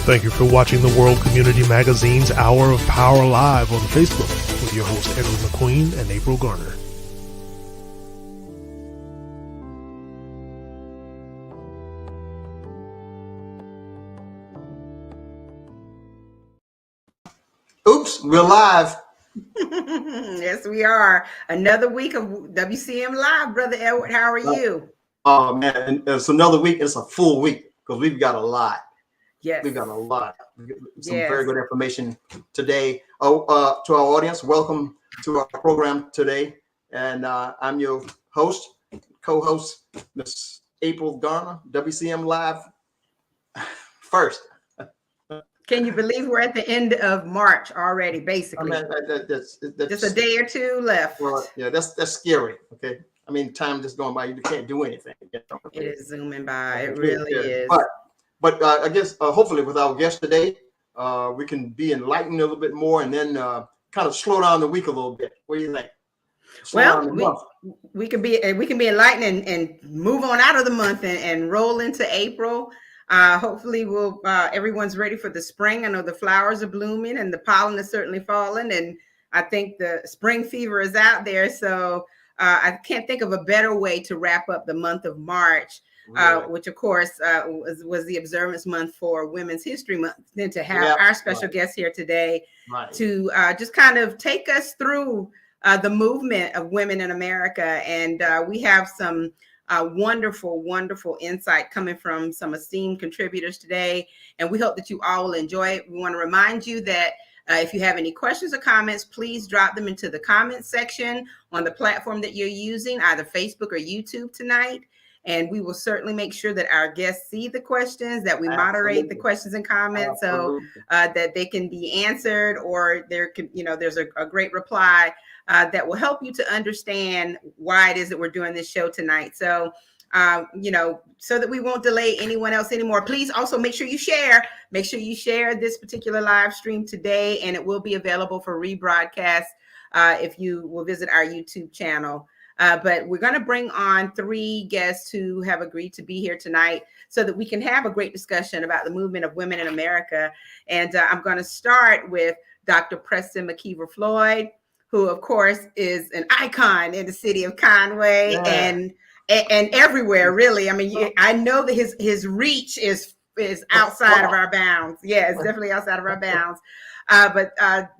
Thank you for watching the World Community Magazine's Hour of Power Live on Facebook with your hosts Edward McQueen and April Garner. Oops, we're live. Yes, we are. Another week of WCM Live, Brother Edward. How are you? Oh, man. It's another week. It's a full week because we've got a lot. Yes. We've got a lot. Some Yes. very good information today. To our audience, welcome to our program today. And I'm your host, co-host, Miss April Garner, WCM Live first. Can you believe we're at the end of March already, basically? I mean, that's just a day or two left. Well, yeah, that's scary. Okay. I mean, time just going by, you can't do anything. You know? It is zooming by. It really is. But I guess hopefully with our guest today, we can be enlightened a little bit more and then kind of slow down the week a little bit. What do you think? We can be enlightened and move on out of the month and roll into April. Hopefully everyone's ready for the spring. I know the flowers are blooming and the pollen is certainly falling, and I think the spring fever is out there. So I can't think of a better way to wrap up the month of March, which of course was the observance month for Women's History Month, than to have our special guest here today to just kind of take us through the movement of women in America. And we have some wonderful, wonderful insight coming from some esteemed contributors today. And we hope that you all will enjoy it. We want to remind you that if you have any questions or comments, please drop them into the comments section on the platform that you're using, either Facebook or YouTube tonight. And we will certainly make sure that our guests see the questions, that we moderate the questions and comments so that they can be answered, or there's a great reply that will help you to understand why it is that we're doing this show tonight. So, so that we won't delay anyone else anymore. Please also make sure you share. Make sure you share this particular live stream today, and it will be available for rebroadcast if you will visit our YouTube channel. But we're going to bring on 3 guests who have agreed to be here tonight so that we can have a great discussion about the movement of women in America. And I'm going to start with Dr. Preston McKever-Floyd, who, of course, is an icon in the city of Conway and everywhere, really. I mean, I know that his reach is outside of our bounds. Yeah, it's definitely outside of our bounds. But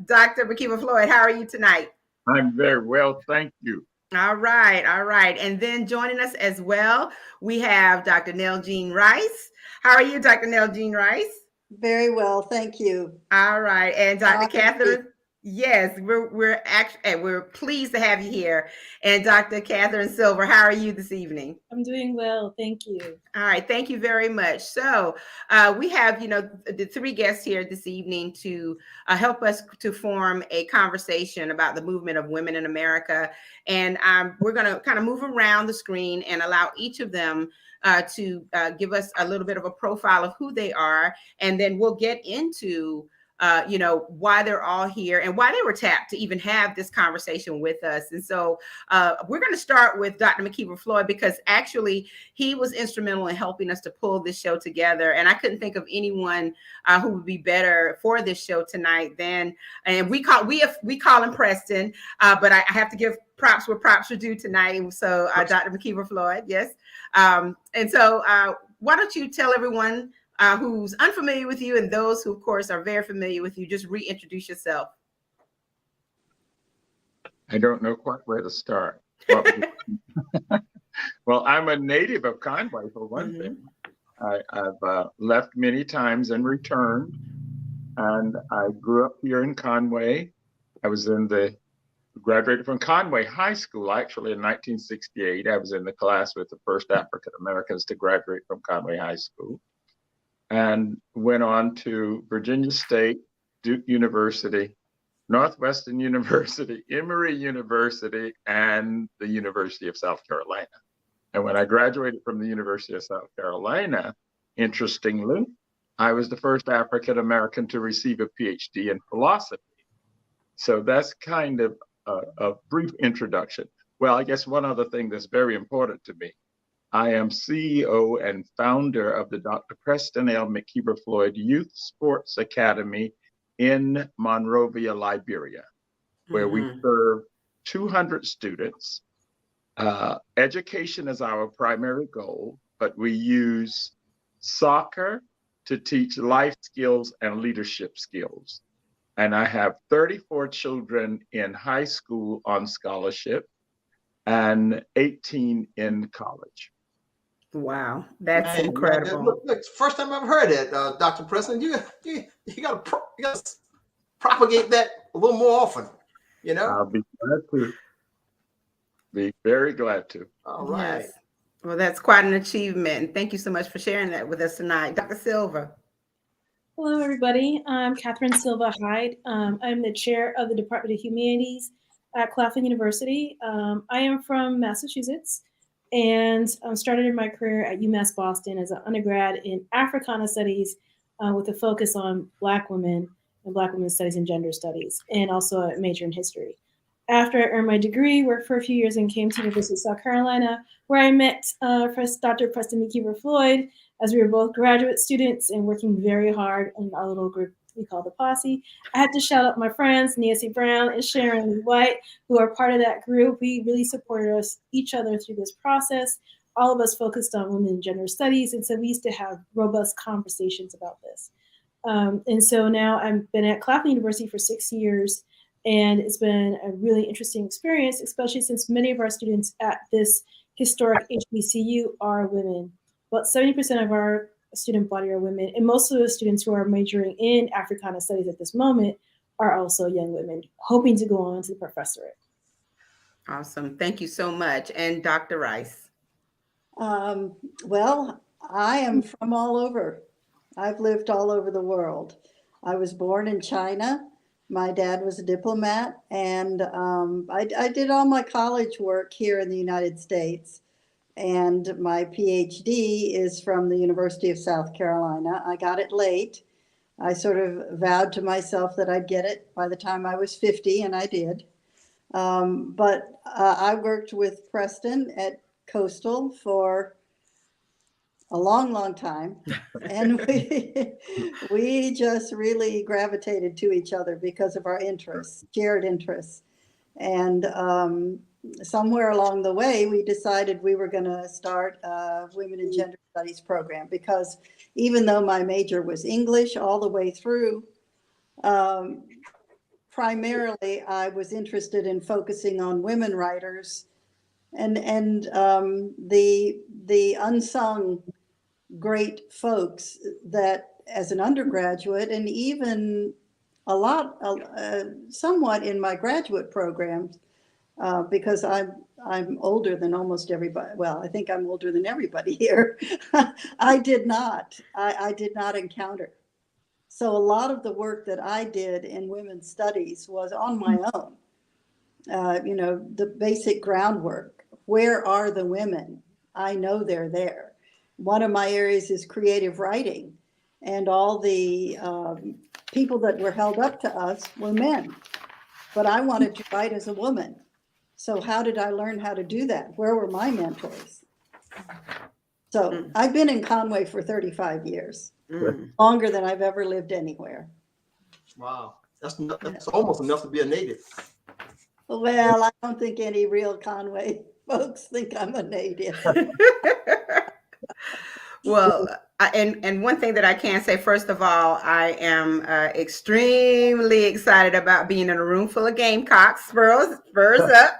Dr. McKeever-Floyd, how are you tonight? I'm very well, thank you. All right. And then joining us as well, we have Dr. Nelljean Rice. How are you, Dr. Nelljean Rice? Very well, thank you. All right. And Dr. Katherine. Yes, we're pleased to have you here. And Dr. Kathryn Silva, how are you this evening? I'm doing well, thank you. All right, thank you very much. So we have, the 3 guests here this evening to help us to form a conversation about the movement of women in America. And we're going to kind of move around the screen and allow each of them to give us a little bit of a profile of who they are. And then we'll get into why they're all here and why they were tapped to even have this conversation with us. And so we're going to start with Dr. McKeever-Floyd, because actually he was instrumental in helping us to pull this show together. And I couldn't think of anyone who would be better for this show tonight than, and we call him Preston, but I have to give props where props are due tonight. So Dr. McKeever-Floyd, yes. And so why don't you tell everyone who's unfamiliar with you and those who, of course, are very familiar with you, just reintroduce yourself. I don't know quite where to start. Well, I'm a native of Conway, for one thing. I've left many times and returned, and I grew up here in Conway. I was graduated from Conway High School, actually, in 1968. I was in the class with the first African Americans to graduate from Conway High School, and went on to Virginia State, Duke University, Northwestern University, Emory University, and the University of South Carolina. And when I graduated from the University of South Carolina, interestingly, I was the first African American to receive a PhD in philosophy. So that's kind of a brief introduction. Well, I guess one other thing that's very important to me, I am CEO and founder of the Dr. Preston L McKever-Floyd Youth Sports Academy in Monrovia, Liberia, where we serve 200 students. Education is our primary goal, but we use soccer to teach life skills and leadership skills. And I have 34 children in high school on scholarship and 18 in college. Wow, that's Man, incredible. Look, first time I've heard it, Dr. Preston. You gotta propagate that a little more often. You know, I'll be glad to. Be very glad to. All right. Yes. Well, that's quite an achievement. Thank you so much for sharing that with us tonight, Dr. Silva. Hello, everybody. I'm Kathryn Silva Hyde. I'm the chair of the Department of Humanities at Claflin University. I am from Massachusetts and started my career at UMass Boston as an undergrad in Africana Studies with a focus on Black women and Black women's studies and gender studies, and also a major in history. After I earned my degree, worked for a few years and came to the University of South Carolina, where I met Dr. Preston McKever-Floyd, as we were both graduate students and working very hard in our little group we call the Posse. I had to shout out my friends, Nancy Brown and Sharon White, who are part of that group. We really supported each other through this process. All of us focused on women and gender studies, and so we used to have robust conversations about this. And so now I've been at Claflin University for 6 years, and it's been a really interesting experience, especially since many of our students at this historic HBCU are women. About 70% of our student body are women, and most of the students who are majoring in Africana Studies at this moment are also young women, hoping to go on to the professorate. Awesome. Thank you so much. And Dr. Rice. Well, I am from all over. I've lived all over the world. I was born in China. My dad was a diplomat, and I did all my college work here in the United States. And my PhD is from the University of South Carolina. I got it late. I sort of vowed to myself that I'd get it by the time I was 50, and I did. But I worked with Preston at Coastal for a long, long time. And we just really gravitated to each other because of our interests, shared interests. And somewhere along the way, we decided we were going to start a Women and Gender Studies program, because even though my major was English all the way through, primarily I was interested in focusing on women writers and the unsung great folks that, as an undergraduate, and even somewhat in my graduate programs, because I'm older than almost everybody. Well, I think I'm older than everybody here. I did not encounter. So a lot of the work that I did in women's studies was on my own. The basic groundwork. Where are the women? I know they're there. One of my areas is creative writing, and all the people that were held up to us were men. But I wanted to write as a woman. So how did I learn how to do that? Where were my mentors? So I've been in Conway for 35 years, longer than I've ever lived anywhere. Wow. That's almost enough to be a native. Well, I don't think any real Conway folks think I'm a native. Well, and one thing that I can say, first of all, I am extremely excited about being in a room full of Gamecocks, spurs up.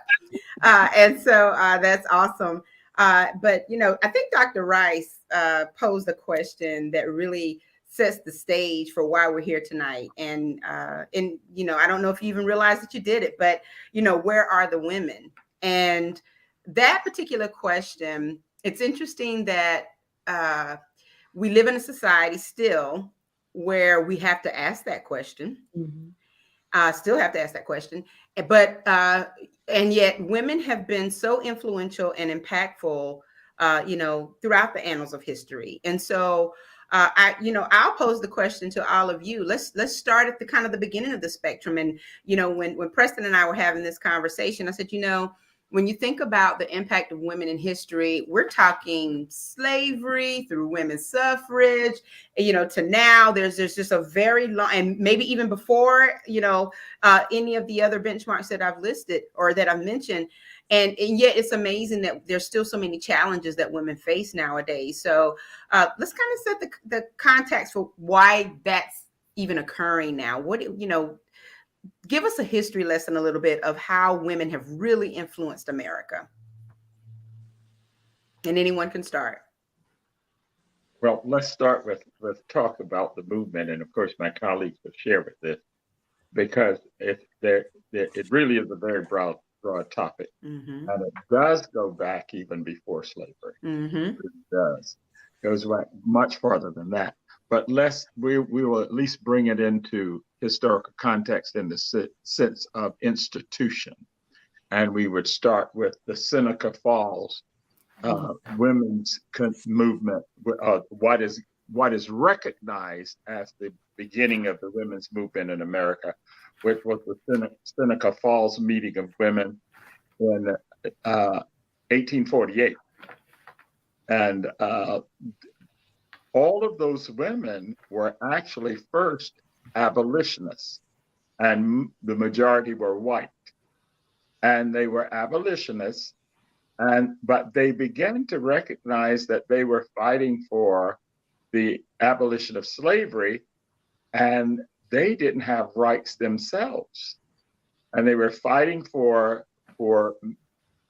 And so that's awesome. But, I think Dr. Rice posed a question that really sets the stage for why we're here tonight. And I don't know if you even realized that you did it, but, where are the women? And that particular question, it's interesting that we live in a society still where we have to ask that question, still have to ask that question. But, and yet women have been so influential and impactful, throughout the annals of history. And so, I'll pose the question to all of you. Let's start at the beginning of the spectrum. And, when Preston and I were having this conversation, I said, when you think about the impact of women in history, we're talking slavery through women's suffrage, to now. There's just a very long, and maybe even before, any of the other benchmarks that I've listed or that I've mentioned. And yet it's amazing that there's still so many challenges that women face nowadays. So let's kind of set the context for why that's even occurring now. Give us a history lesson a little bit of how women have really influenced America. And anyone can start. Well, let's start with talk about the movement. And of course, my colleagues will share with this, because it really is a very broad topic. Mm-hmm. And it does go back even before slavery. Mm-hmm. It does. It goes back much farther than that. But we will at least bring it into historical context in the sense of institution. And we would start with the Seneca Falls women's movement, what is recognized as the beginning of the women's movement in America, which was the Seneca Falls meeting of women in 1848. And all of those women were actually first abolitionists, and the majority were white. And they were abolitionists, but they began to recognize that they were fighting for the abolition of slavery, and they didn't have rights themselves. And they were fighting for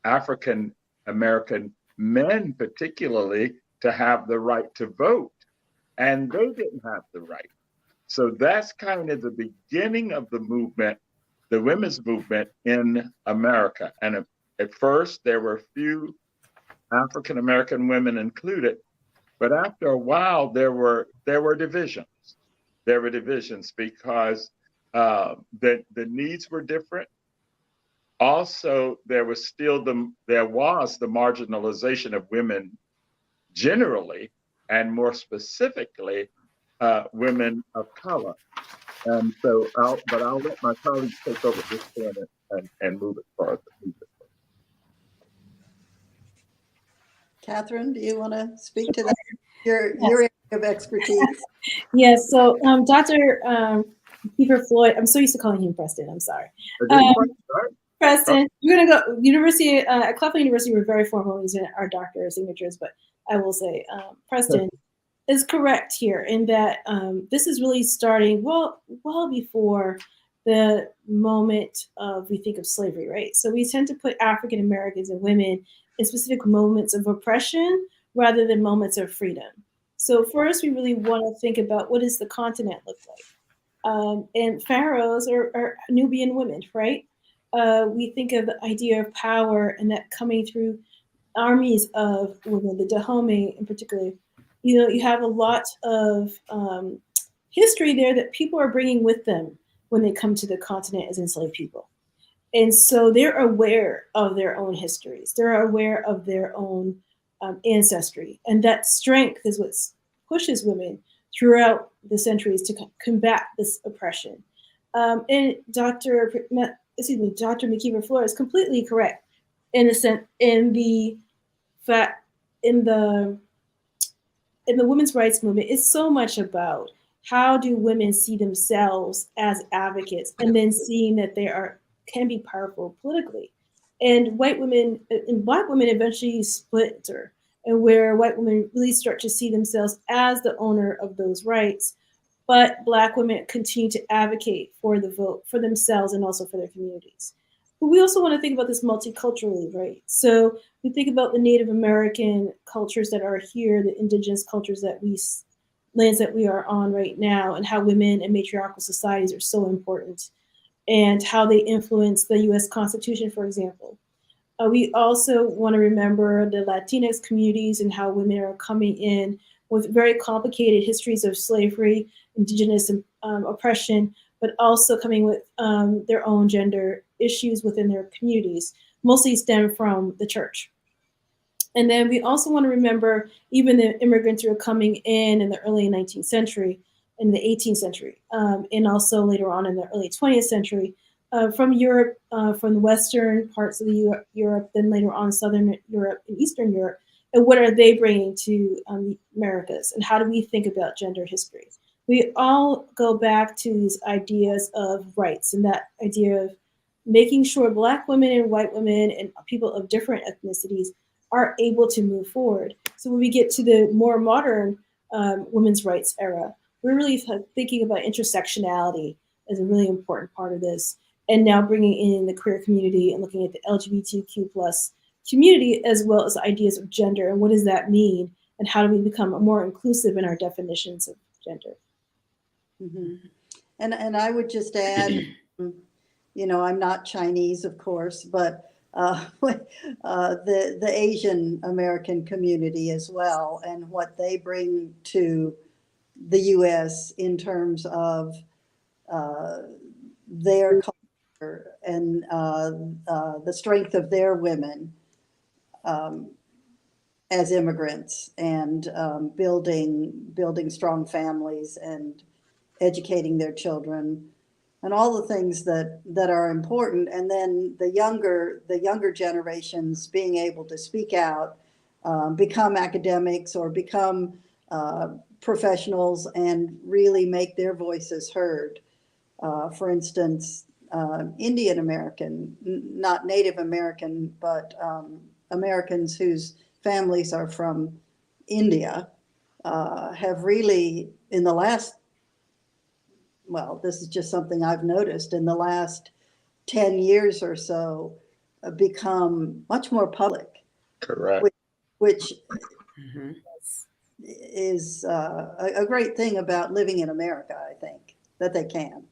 African American men, particularly, to have the right to vote. And they didn't have the right. So that's kind of the beginning of the movement, the women's movement in America. And at first, there were few African American women included, but after a while, there were divisions. There were divisions because the needs were different. Also, there was the marginalization of women generally, and more specifically, women of color. And so, I'll let my colleagues take over this point and move it forward. Kathryn, do you want to speak to that? Your area of expertise. Yes. So, Dr. McKeever-Floyd, I'm so used to calling him Preston. I'm sorry. Preston, we're going to go University at Claflin University. We're very formal using our doctor signatures, but I will say Preston is correct here in that this is really starting well before the moment we think of slavery, right? So we tend to put African Americans and women in specific moments of oppression rather than moments of freedom. So first, we really want to think about what does the continent look like? And pharaohs are Nubian women, right? We think of the idea of power and that coming through armies of women, the Dahomey in particular. You have a lot of history there that people are bringing with them when they come to the continent as enslaved people. And so they're aware of their own histories. They're aware of their own ancestry. And that strength is what pushes women throughout the centuries to combat this oppression. And Dr. McKeever-Floyd is completely correct in the women's rights movement. It's so much about how do women see themselves as advocates, and then seeing that they can be powerful politically. And white women and Black women eventually splinter, and where white women really start to see themselves as the owner of those rights, but Black women continue to advocate for the vote for themselves and also for their communities. But we also want to think about this multiculturally, right? So we think about the Native American cultures that are here, the indigenous cultures lands that we are on right now, and how women and matriarchal societies are so important, and how they influence the US Constitution, for example. We also want to remember the Latinx communities and how women are coming in with very complicated histories of slavery, indigenous oppression, but also coming with their own gender issues within their communities, mostly stem from the church. And then we also want to remember even the immigrants who are coming in the early 19th century, in the 18th century, and also later on in the early 20th century, from Europe, from the western parts of the Europe, then later on Southern Europe and Eastern Europe, and what are they bringing to the Americas, and how do we think about gender history? We all go back to these ideas of rights and that idea of making sure Black women and white women and people of different ethnicities are able to move forward. So when we get to the more modern women's rights era, we're really thinking about intersectionality as a really important part of this. And now bringing in the queer community and looking at the LGBTQ plus community, as well as ideas of gender and what does that mean, and how do we become more inclusive in our definitions of gender. Mm-hmm. And I would just add, you know, I'm not Chinese, of course, but the Asian American community as well, and what they bring to the U.S. in terms of their culture and the strength of their women as immigrants, and building strong families and educating their children, and all the things that are important. And then the younger generations being able to speak out, become academics or become professionals and really make their voices heard. For instance, Indian American, not Native American, but Americans whose families are from India, have really, in the last, well, this is just something I've noticed, in the last 10 years or so, become much more public. Correct. Which is a great thing about living in America, I think, that they can.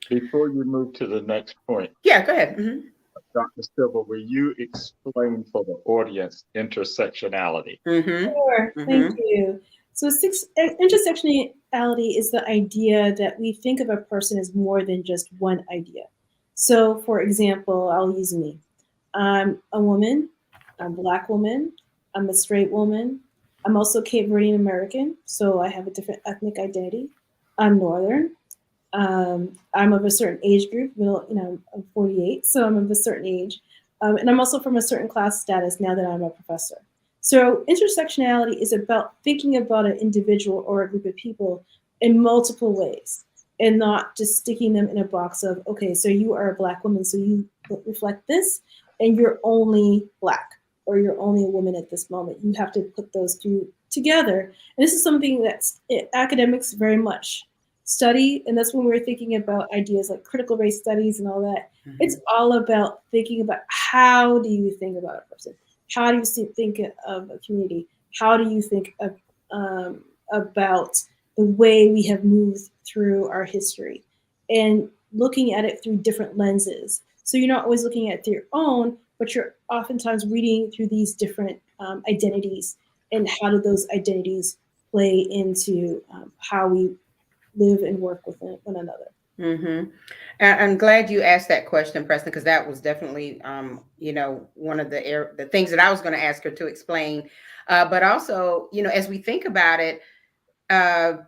Before you move to the next point. Yeah, go ahead. Dr. Silva, will you explain for the audience intersectionality? Sure, thank you. So intersectionality is the idea that we think of a person as more than just one idea. So for example, I'll use me. I'm a woman, I'm a Black woman, I'm a straight woman. I'm also Cape Verdean American, so I have a different ethnic identity. I'm Northern. I'm of a certain age group, I'm 48, so I'm of a certain age. And I'm also from a certain class status now that I'm a professor. So intersectionality is about thinking about an individual or a group of people in multiple ways, and not just sticking them in a box of, okay, so you are a Black woman, so you reflect this, and you're only Black, or you're only a woman at this moment. You have to put those two together. And this is something that academics very much study, and that's when we're thinking about ideas like critical race studies and all that. It's all about thinking about, how do you think about a person? How do you think of a community? How do you think of, about the way we have moved through our history, and looking at it through different lenses? So you're not always looking at it through your own, but you're oftentimes reading through these different identities, and how do those identities play into how we live and work with one another. I'm glad you asked that question, Preston, because that was definitely, one of the things that I was going to ask her to explain. But also, as we think about it, and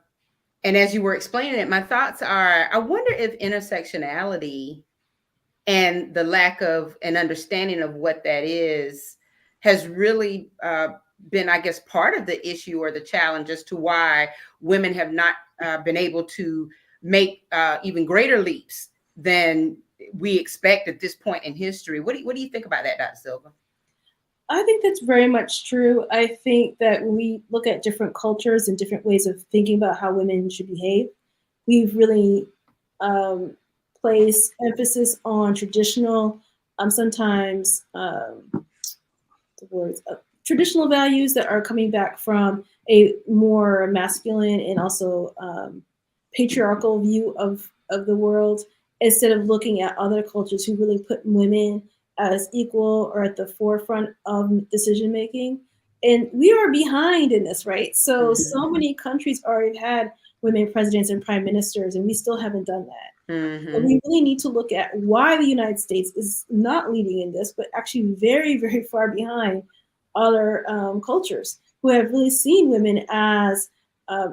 as you were explaining it, my thoughts are, I wonder if intersectionality and the lack of an understanding of what that is has really been, I guess, part of the issue or the challenge as to why women have not been able to make even greater leaps than we expect at this point in history. What do you think about that, Dr. Silva? I think that's very much true. I think that when we look at different cultures and different ways of thinking about how women should behave, we've really placed emphasis on traditional, sometimes traditional values that are coming back from a more masculine and also patriarchal view of the world, instead of looking at other cultures who really put women as equal or at the forefront of decision making. And we are behind in this, right? So many countries already had women presidents and prime ministers, and we still haven't done that. And we really need to look at why the United States is not leading in this, but actually very, very far behind other cultures who have really seen women as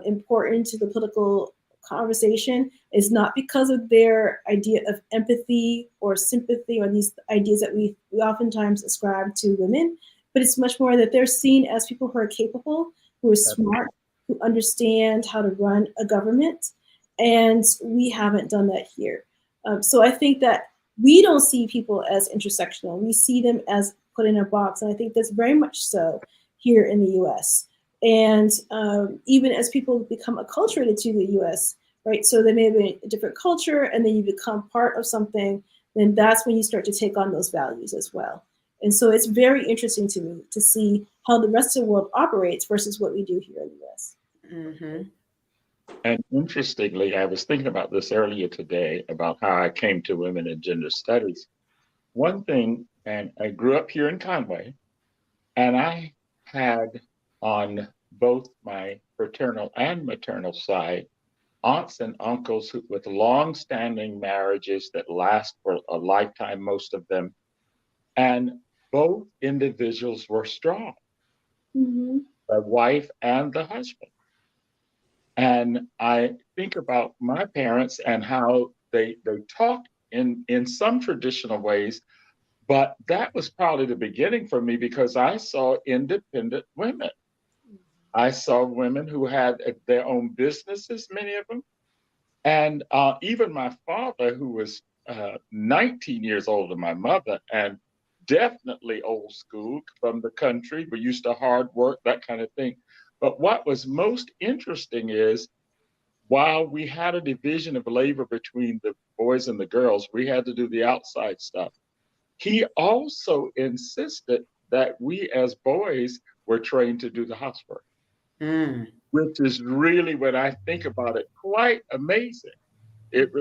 important to the political conversation is not because of their idea of empathy or sympathy or these ideas that we oftentimes ascribe to women, but it's much more that they're seen as people who are capable, who are smart, who understand how to run a government. And we haven't done that here. So I think that we don't see people as intersectional. We see them as put in a box. And I think that's very much so here in the US. And even as people become acculturated to the US, right? So they may have a different culture and then you become part of something, then that's when you start to take on those values as well. And so it's very interesting to me to see how the rest of the world operates versus what we do here in the US. Mm-hmm. And interestingly, I was thinking about this earlier today about how I came to women and gender studies. One thing, and I grew up here in Conway, and I had on both my paternal and maternal side aunts and uncles with long-standing marriages that last for a lifetime, most of them, and both individuals were strong, Mm-hmm. the wife and the husband. And I think about my parents and how they talked in some traditional ways, but that was probably the beginning for me because I saw independent women. I saw women who had their own businesses, many of them. And even my father, who was 19 years older than my mother, and definitely old school from the country, we used to hard work, that kind of thing. But what was most interesting is while we had a division of labor between the boys and the girls, we had to do the outside stuff. He also insisted that we as boys were trained to do the housework, which is really, when I think about it, quite amazing.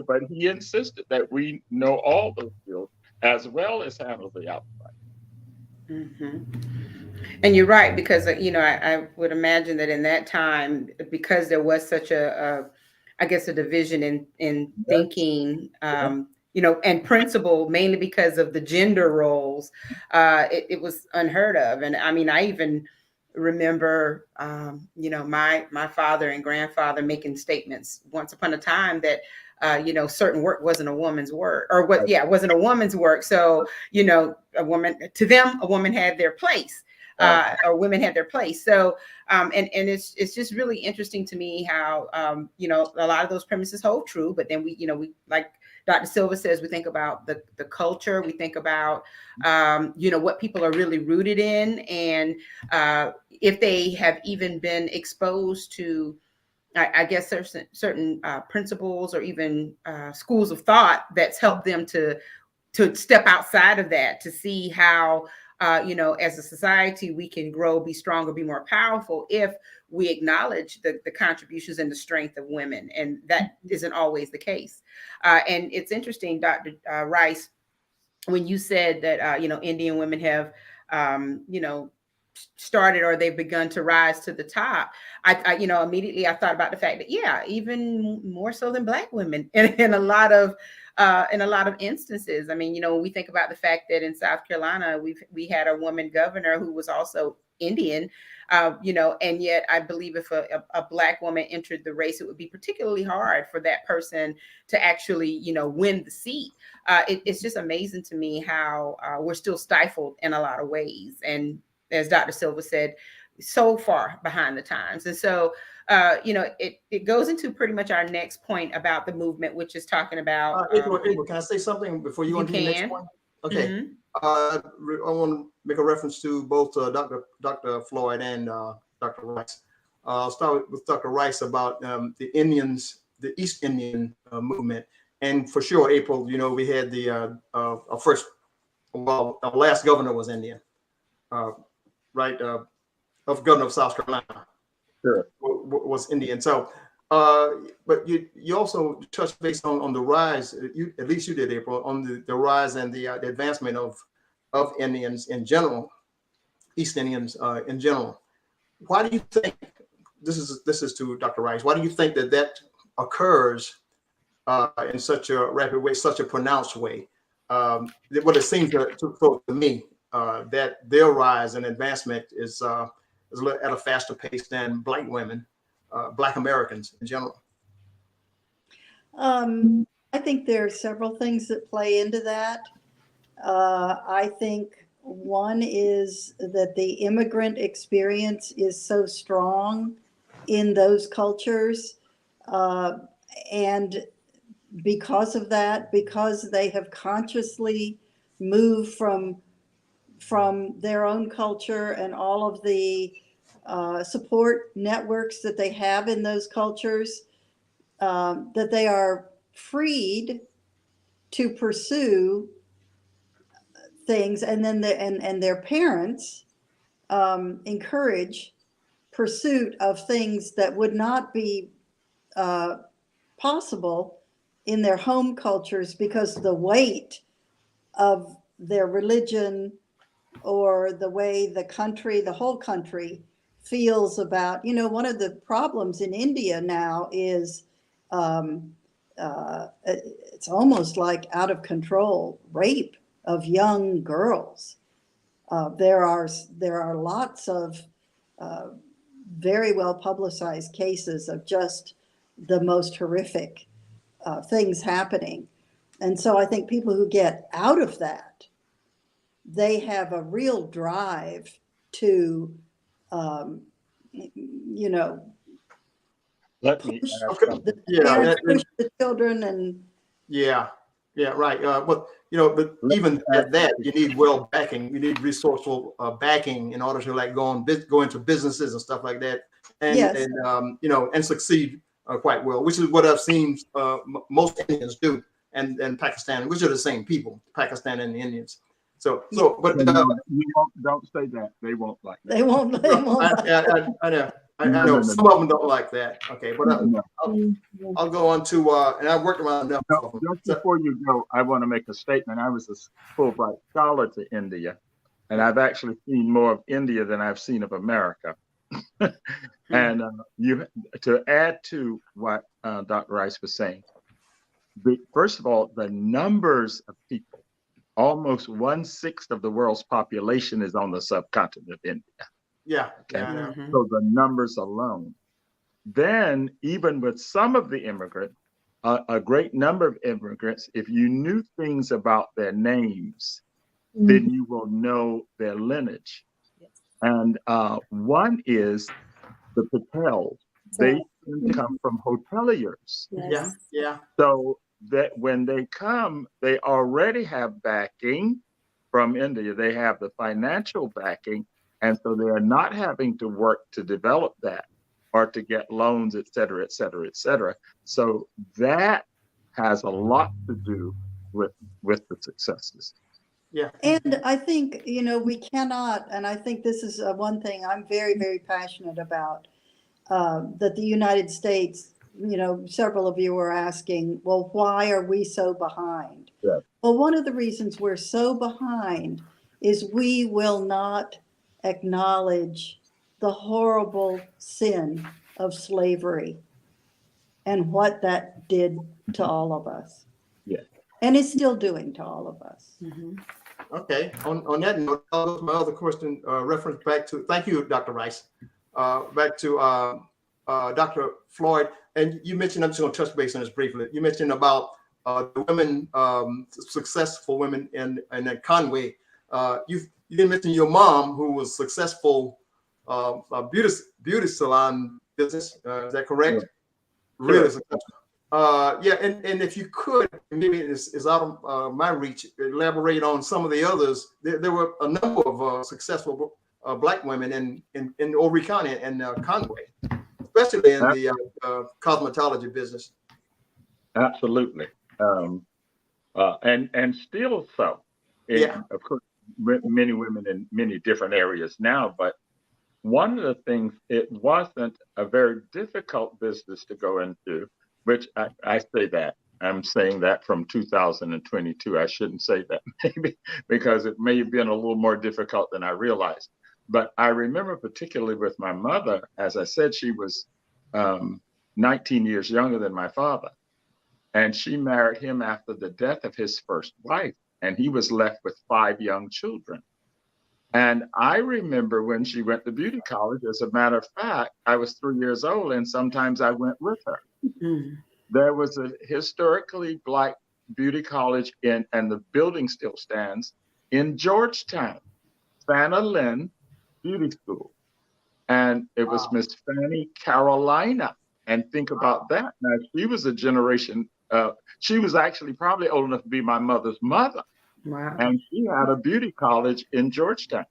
But he insisted that we know all those skills as well as handle the outside. Mm-hmm. And you're right, because I would imagine that in that time, because there was such I guess a division in thinking, and principle, mainly because of the gender roles, it was unheard of. And I mean, I even remember, my father and grandfather making statements once upon a time that certain work wasn't a woman's work, or wasn't a woman's work. So, a woman, to them, a woman had their place, or women had their place. So, and it's just really interesting to me how, a lot of those premises hold true, but then we like Dr. Silva says, we think about the culture, we think about, what people are really rooted in, and if they have even been exposed to, I guess there's certain principles or even schools of thought that's helped them to step outside of that, to see how, as a society, we can grow, be stronger, be more powerful if we acknowledge the contributions and the strength of women. And that isn't always the case. And it's interesting, Dr. Rice, when you said that, Indian women have, started, or they've begun to rise to the top. I immediately I thought about the fact that, even more so than Black women in a lot of instances. I mean, when we think about the fact that in South Carolina, we had a woman governor who was also Indian, and yet I believe if a Black woman entered the race, it would be particularly hard for that person to actually, win the seat. It's just amazing to me how we're still stifled in a lot of ways. And as Dr. Silva said, so far behind the times. And so, it goes into pretty much our next point about the movement, which is talking about. April, can I say something before you go into the next point? Okay. Mm-hmm. I want to make a reference to both Dr. Floyd and Dr. Rice. I'll start with Dr. Rice about the Indians, the East Indian movement. And for sure, April, we had our last governor was Indian. Right, of governor of South Carolina, sure, was Indian. So, but you also touched base on the rise. At least you did, April, on the rise and the advancement of Indians in general, East Indians in general. Why do you think this is to Dr. Rice? Why do you think that occurs in such a rapid way, such a pronounced way? What it seems to me. That their rise and advancement is at a faster pace than Black women, Black Americans in general. I think there are several things that play into that. I think one is that the immigrant experience is so strong in those cultures. And because of that, because they have consciously moved from their own culture and all of the support networks that they have in those cultures, that they are freed to pursue things, and then and their parents encourage pursuit of things that would not be possible in their home cultures because the weight of their religion or the way the whole country feels about, one of the problems in India now is it's almost like out of control rape of young girls. There are lots of very well publicized cases of just the most horrific things happening. And so I think people who get out of that, they have a real drive to, Let me push add Okay. something. push the children and. Yeah, right. But but even at that, you need well backing. You need resourceful backing in order to go into businesses and stuff like that, and Yes. and succeed quite well. Which is what I've seen most Indians do, and Pakistan, which are the same people, Pakistan and the Indians. But Don't say that. They won't like that. They won't. I know. I know some of them don't like that. Okay, but I'll go on to and I've worked around enough. Just before you go, I want to make a statement. I was a Fulbright scholar to India, and I've actually seen more of India than I've seen of America. And to add to what Dr. Rice was saying, first of all, the numbers of people, almost 1/6 of the world's population is on the subcontinent of India. Yeah. Okay. Yeah. So the numbers alone. Then, even with some of the immigrants, a great number of immigrants, if you knew things about their names, then you will know their lineage. Yes. And one is the Patels. They come from hoteliers. Yes. Yeah. So that when they come, they already have backing from India. They have the financial backing. And so they are not having to work to develop that or to get loans, et cetera, et cetera, et cetera. So that has a lot to do with the successes. Yeah. And I think, we cannot, and I think this is one thing I'm very, very passionate about, that the United States, several of you were asking, well, why are we so behind? Yeah. Well, one of the reasons we're so behind is we will not acknowledge the horrible sin of slavery and what that did to all of us. Yeah. And is still doing to all of us. Mm-hmm. Okay. On that note, I'll go to my other question, reference back to, thank you, Dr. Rice, back to Dr. Floyd. And you mentioned, I'm just going to touch base on this briefly. You mentioned about the women, successful women in Conway. You didn't mention your mom, who was successful beauty salon business. Is that correct? Yeah. Really successful. And if you could, maybe it's out of my reach, elaborate on some of the others. There were a number of successful Black women in Horry County and Conway, especially in the cosmetology business. Absolutely. And still so. Yeah. Of course, many women in many different areas now, but one of the things, it wasn't a very difficult business to go into, which I say that. I'm saying that from 2022. I shouldn't say that maybe because it may have been a little more difficult than I realized. But I remember particularly with my mother, as I said, she was 19 years younger than my father. And she married him after the death of his first wife. And he was left with 5 young children. And I remember when she went to beauty college, as a matter of fact, I was 3 years old and sometimes I went with her. there was a historically Black beauty college and the building still stands in Georgetown, Fanna Lynn Beauty School. And it was Miss Fanny Carolina. And think about that. Now, she was a generation, she was actually probably old enough to be my mother's mother. Wow. And she had a beauty college in Georgetown.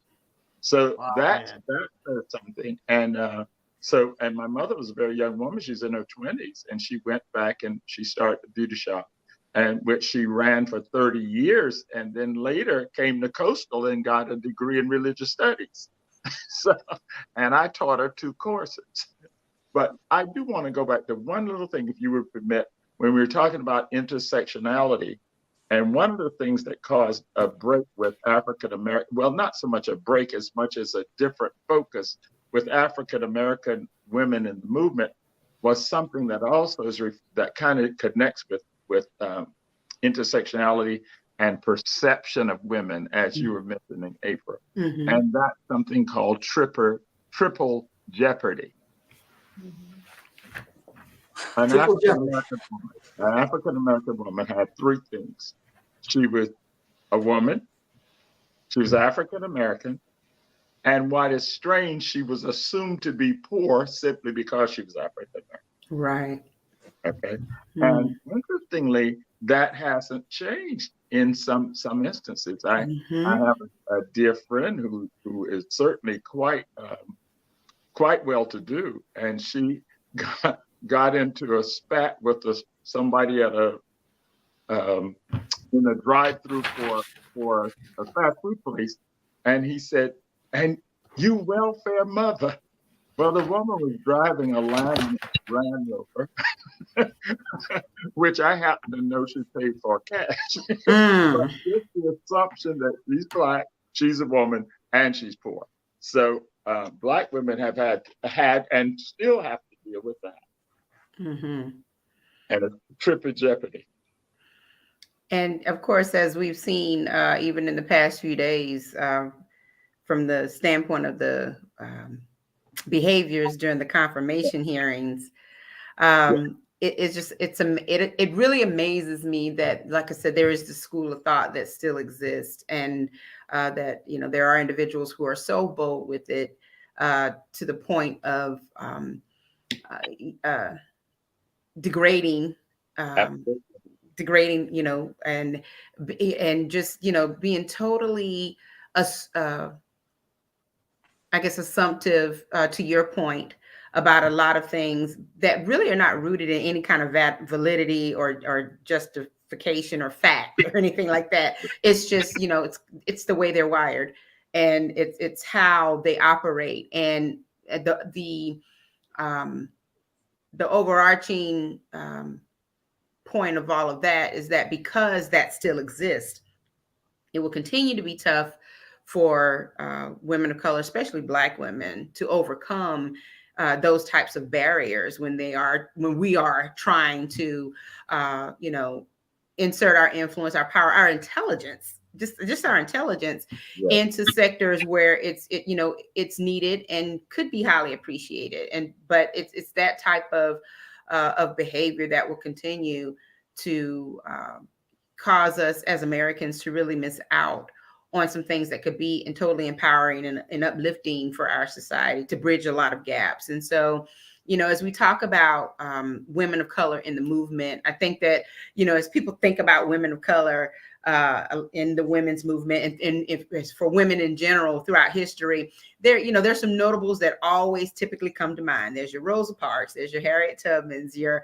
So that says something. And and my mother was a very young woman. She's in her 20s. And she went back and she started a beauty shop, and which she ran for 30 years. And then later came to Coastal and got a degree in religious studies. So, and I taught her 2 courses. But I do want to go back to one little thing, if you would permit, when we were talking about intersectionality. And one of the things that caused a break with African-American, well, not so much a break as much as a different focus with African-American women in the movement, was something that also is that kind of connects with intersectionality and perception of women, as you were mentioning, April. Mm-hmm. And that's something called triple jeopardy. An African-American woman had 3 things. She was a woman, she was African-American, and what is strange, she was assumed to be poor simply because she was African-American. Right. Okay. And interestingly, that hasn't changed in some instances. I have a dear friend who is certainly quite well-to-do, and she got into a spat with somebody at in a drive-through for a fast food place, and he said, "And you welfare mother." Well, the woman was driving a Land Rover, which I happen to know she paid for cash. But it's the assumption that she's Black, she's a woman, and she's poor. So Black women have had and still have to deal with that. Mm-hmm. And a triple jeopardy. And of course, as we've seen, even in the past few days, from the standpoint of the behaviors during the confirmation hearings, it really amazes me that, like I said, there is the school of thought that still exists, and that, you know, there are individuals who are so bold with it to the point of degrading, you know, and just, you know, being totally, I guess, assumptive to your point about a lot of things that really are not rooted in any kind of validity or justification or fact or anything like that. It's just, you know, it's the way they're wired, and it's how they operate. And the overarching point of all of that is that because that still exists, it will continue to be tough for women of color, especially Black women, to overcome those types of barriers when we are trying to, you know, insert our influence, our power, our intelligence, just our intelligence into sectors where you know, it's needed and could be highly appreciated. But it's that type of behavior that will continue to cause us as Americans to really miss out on some things that could be totally empowering and uplifting for our society, to bridge a lot of gaps. And so, you know, as we talk about women of color in the movement, I think that, you know, as people think about women of color in the women's movement, and if for women in general throughout history, there's some notables that always typically come to mind. There's your Rosa Parks, there's your Harriet Tubmans, your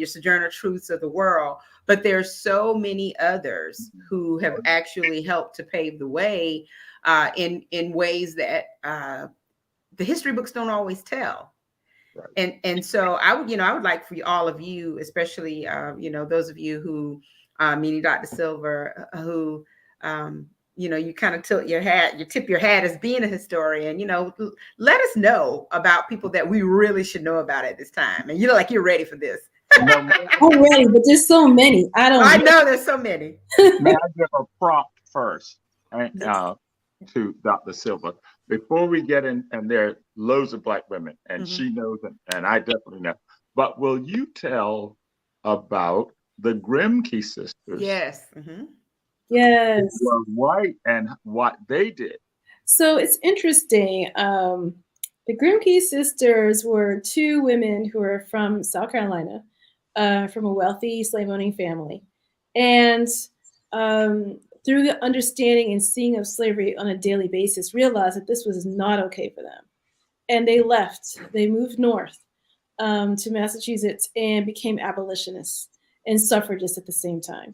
Sojourner Truths of the world. But there's so many others who have actually helped to pave the way in ways that the history books don't always tell. Right. And so I would like for all of you, especially those of you who, meaning Dr. Silva, who you kind of tip your hat as being a historian, let us know about people that we really should know about at this time. And you're ready for this. I'm ready, but there's so many. I know there's so many. May I give a prompt first to Dr. Silva before we get in? And there are loads of Black women, and she knows, and I definitely know. But will you tell about the Grimke sisters. Yes. Mm-hmm. Yes. Who were white and what they did. So it's interesting. The Grimke sisters were two women who were from South Carolina, from a wealthy slave-owning family. And through the understanding and seeing of slavery on a daily basis, realized that this was not okay for them. And they left. They moved north to Massachusetts and became abolitionists and suffragists at the same time.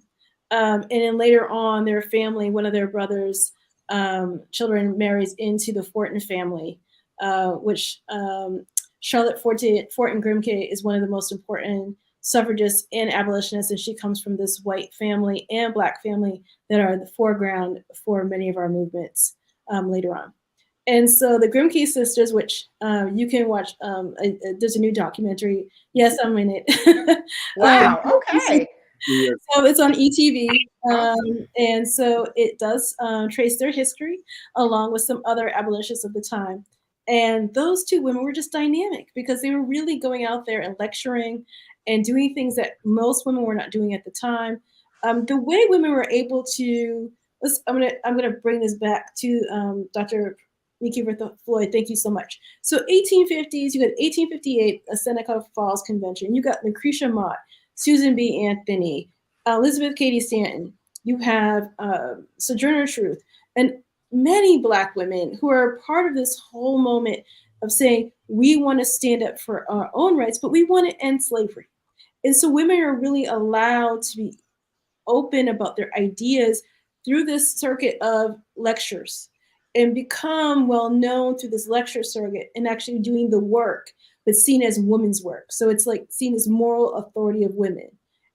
And then later on, their family, one of their brothers' children marries into the Fortin family, which Charlotte Fortin Grimke is one of the most important suffragists and abolitionists, and she comes from this white family and Black family that are the foreground for many of our movements later on. And so the Grimke Sisters, which you can watch, there's a new documentary. Yes, I'm in it. Wow. Okay. So it's on ETV. And so it does trace their history along with some other abolitionists of the time. And those two women were just dynamic because they were really going out there and lecturing and doing things that most women were not doing at the time. The way women were able to, I'm gonna bring this back to Dr. Mckeever-Floyd. Thank you so much. So 1850s, you got 1858, a Seneca Falls Convention. You got Lucretia Mott, Susan B. Anthony, Elizabeth Cady Stanton. You have Sojourner Truth, and many Black women who are part of this whole moment of saying, we want to stand up for our own rights, but we want to end slavery. And so women are really allowed to be open about their ideas through this circuit of lectures and become well known through this lecture circuit and actually doing the work, but seen as women's work. So it's like seen as moral authority of women.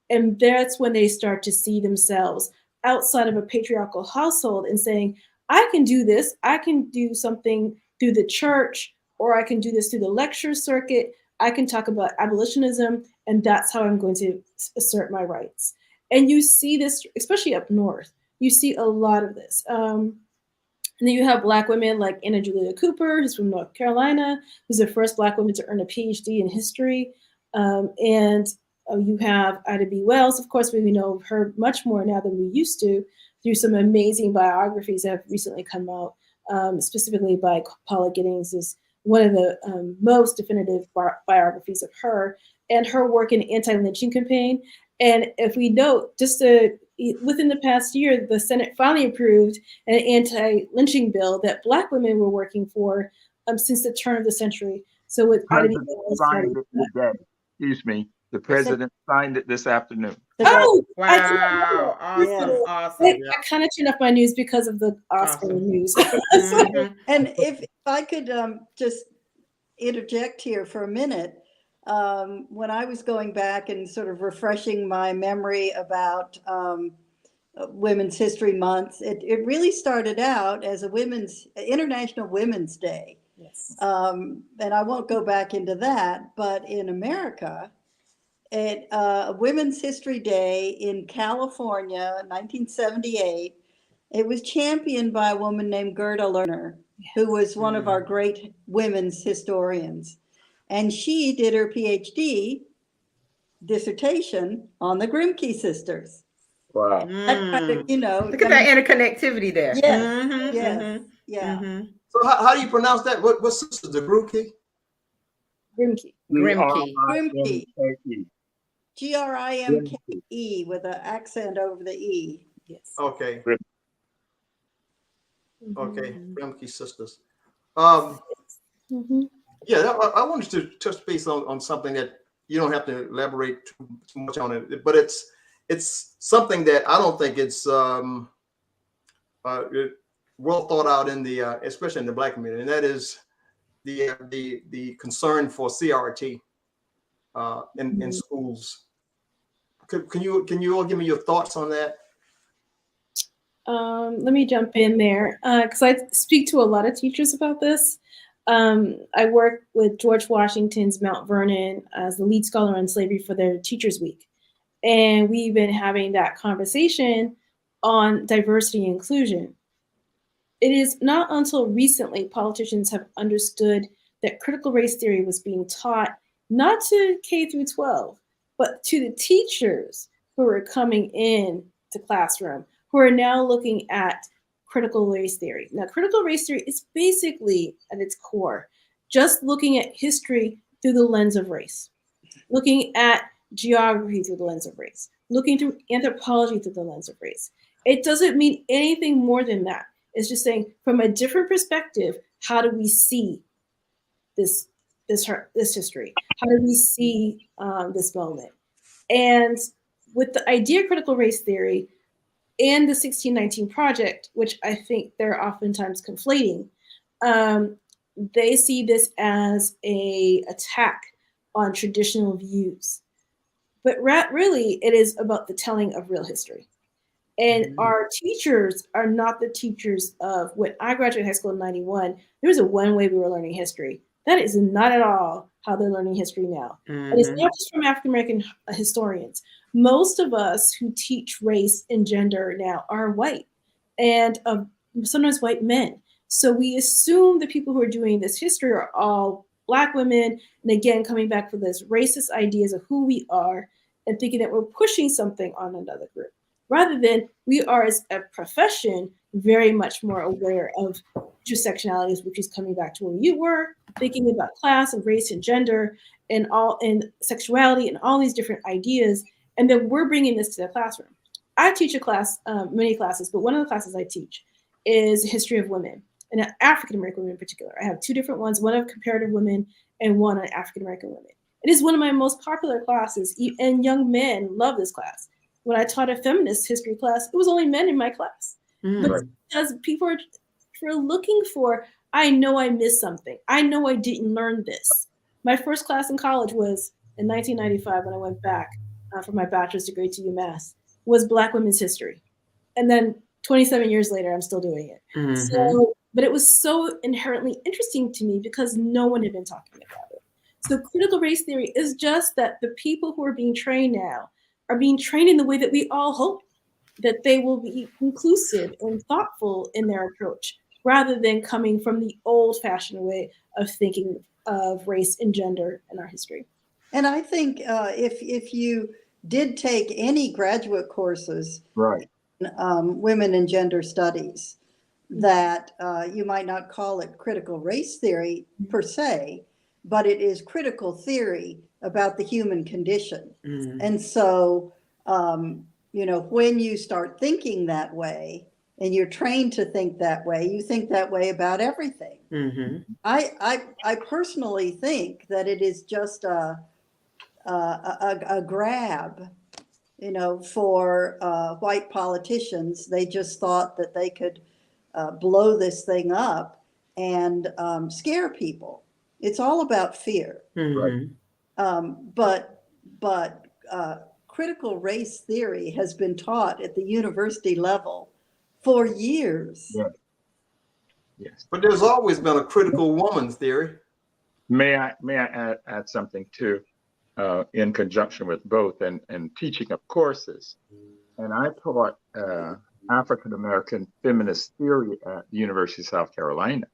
And that's when they start to see themselves outside of a patriarchal household and saying, I can do this. I can do something through the church, or I can do this through the lecture circuit. I can talk about abolitionism, and that's how I'm going to assert my rights. And you see this, especially up north, you see a lot of this. And then you have Black women like Anna Julia Cooper, who's from North Carolina, who's the first Black woman to earn a PhD in history. And you have Ida B. Wells, of course, we know of her much more now than we used to, through some amazing biographies that have recently come out, specifically by Paula Giddings is one of the most definitive biographies of her and her work in the anti-lynching campaign. And if we note, just within the past year, the Senate finally approved an anti-lynching bill that Black women were working for since the turn of the century. So with President signed it today. Excuse me. The president signed it this afternoon. Oh, wow. Awesome. Awesome. I kind of turned off my news because of the Oscar news. Mm-hmm. And if I could just interject here for a minute, when I was going back and sort of refreshing my memory about Women's History Month, it really started out as a International Women's Day. Yes. And I won't go back into that, but in America, Women's History Day in California, 1978, it was championed by a woman named Gerda Lerner, who was one of our great women's historians. And she did her PhD dissertation on the Grimke sisters. Wow. That kind of, Look at that interconnectivity there. Yes, Mm-hmm, yes, mm-hmm, yeah. mm-hmm. So how do you pronounce that? What sisters? The Grimke? Grimke. Grimke. Grimke. Grimke. Grimke with an accent over the E. Yes. Okay. Mm-hmm. Okay. Grimke sisters. Mm-hmm. Yeah, I wanted to touch base on something that you don't have to elaborate too much on it, but it's something that I don't think it's well thought out in the especially in the Black community, and that is the concern for CRT in schools. Can you all give me your thoughts on that? Let me jump in there because I speak to a lot of teachers about this. I work with George Washington's Mount Vernon as the lead scholar on slavery for their Teachers Week. And we've been having that conversation on diversity and inclusion. It is not until recently politicians have understood that critical race theory was being taught not to K through 12, but to the teachers who are coming in to classroom, who are now looking at critical race theory. Now, critical race theory is basically, at its core, just looking at history through the lens of race, looking at geography through the lens of race, looking through anthropology through the lens of race. It doesn't mean anything more than that. It's just saying, from a different perspective, how do we see this history? How do we see this moment? And with the idea of critical race theory and the 1619 Project, which I think they're oftentimes conflating, they see this as an attack on traditional views. But really, it is about the telling of real history. And our teachers are not the teachers of, when I graduated high school in 91, there was a one way we were learning history. That is not at all how they're learning history now. And it's not just from African-American historians. Most of us who teach race and gender now are white, and sometimes white men. So we assume the people who are doing this history are all Black women. And again, coming back for this racist ideas of who we are and thinking that we're pushing something on another group, rather than we are, as a profession, very much more aware of intersectionalities, which is coming back to where you were, thinking about class and race and gender and sexuality and all these different ideas. And then we're bringing this to the classroom. I teach a class, many classes, but one of the classes I teach is history of women, and African-American women in particular. I have two different ones, one of comparative women and one on African-American women. It is one of my most popular classes, and young men love this class. When I taught a feminist history class, it was only men in my class. But because people are looking for, I know I missed something. I know I didn't learn this. My first class in college was in 1995 when I went back for my bachelor's degree to UMass, was Black women's history. And then 27 years later, I'm still doing it. So, but it was so inherently interesting to me because no one had been talking about it. So critical race theory is just that the people who are being trained now are being trained in the way that we all hope, that they will be inclusive and thoughtful in their approach, rather than coming from the old-fashioned way of thinking of race and gender in our history. And I think if you did take any graduate courses, Right. Women and gender studies, that you might not call it critical race theory per se, but it is critical theory about the human condition. And so, when you start thinking that way and you're trained to think that way, you think that way about everything. I personally think that it is just a grab, for white politicians. They just thought that they could blow this thing up and scare people. It's all about fear. But critical race theory has been taught at the university level for years. Yes. But there's always been a critical woman's theory. May I add something too, in conjunction with both and teaching of courses. And I taught African-American feminist theory at the University of South Carolina.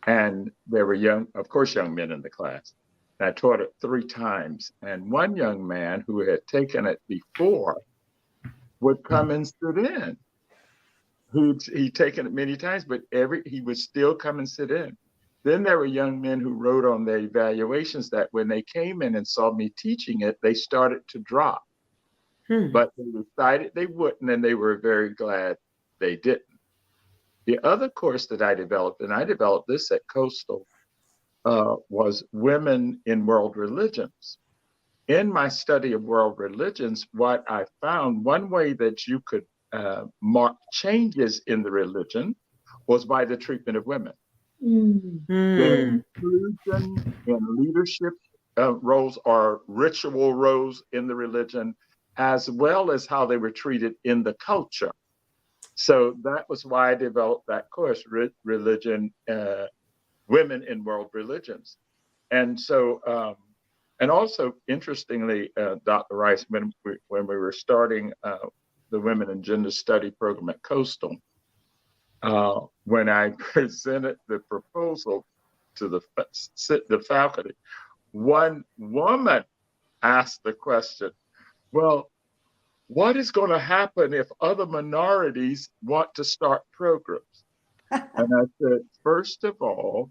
And there were young men in the class. And I taught it 3 times. And one young man who had taken it before would come and sit in. He'd taken it many times, but he would still come and sit in. Then there were young men who wrote on their evaluations that when they came in and saw me teaching it, they started to drop. But they decided they wouldn't, and they were very glad they didn't. The other course that I developed, and I developed this at Coastal, was Women in World Religions. In my study of world religions, what I found, one way that you could mark changes in the religion was by the treatment of women. The inclusion in leadership roles or ritual roles in the religion, as well as how they were treated in the culture. So that was why I developed that course, Religion, Women in World Religions. And so, and also interestingly, Dr. Rice, when we were starting the Women and Gender Study program at Coastal, when I presented the proposal to the faculty, one woman asked the question, well, what is going to happen if other minorities want to start programs? And I said, first of all,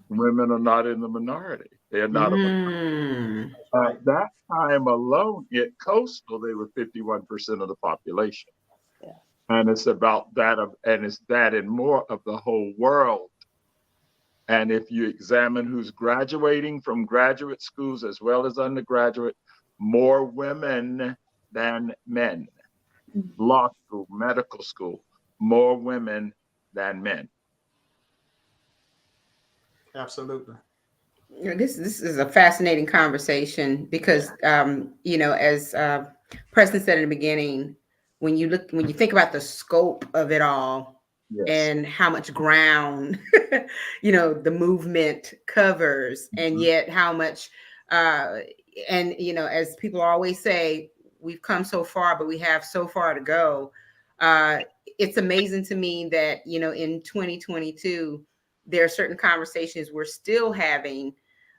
women are not in the minority. They are not a minority. At that time alone, at Coastal, they were 51% of the population. Yeah. And it's about that, and it's that and more of the whole world. And if you examine who's graduating from graduate schools as well as undergraduate, more women than men. Law school, medical school, more women than men. Absolutely. This is a fascinating conversation because as Preston said in the beginning, when you think about the scope of it all, yes, and how much ground the movement covers, and yet how much as people always say, we've come so far, but we have so far to go. It's amazing to me that in 2022 there are certain conversations we're still having,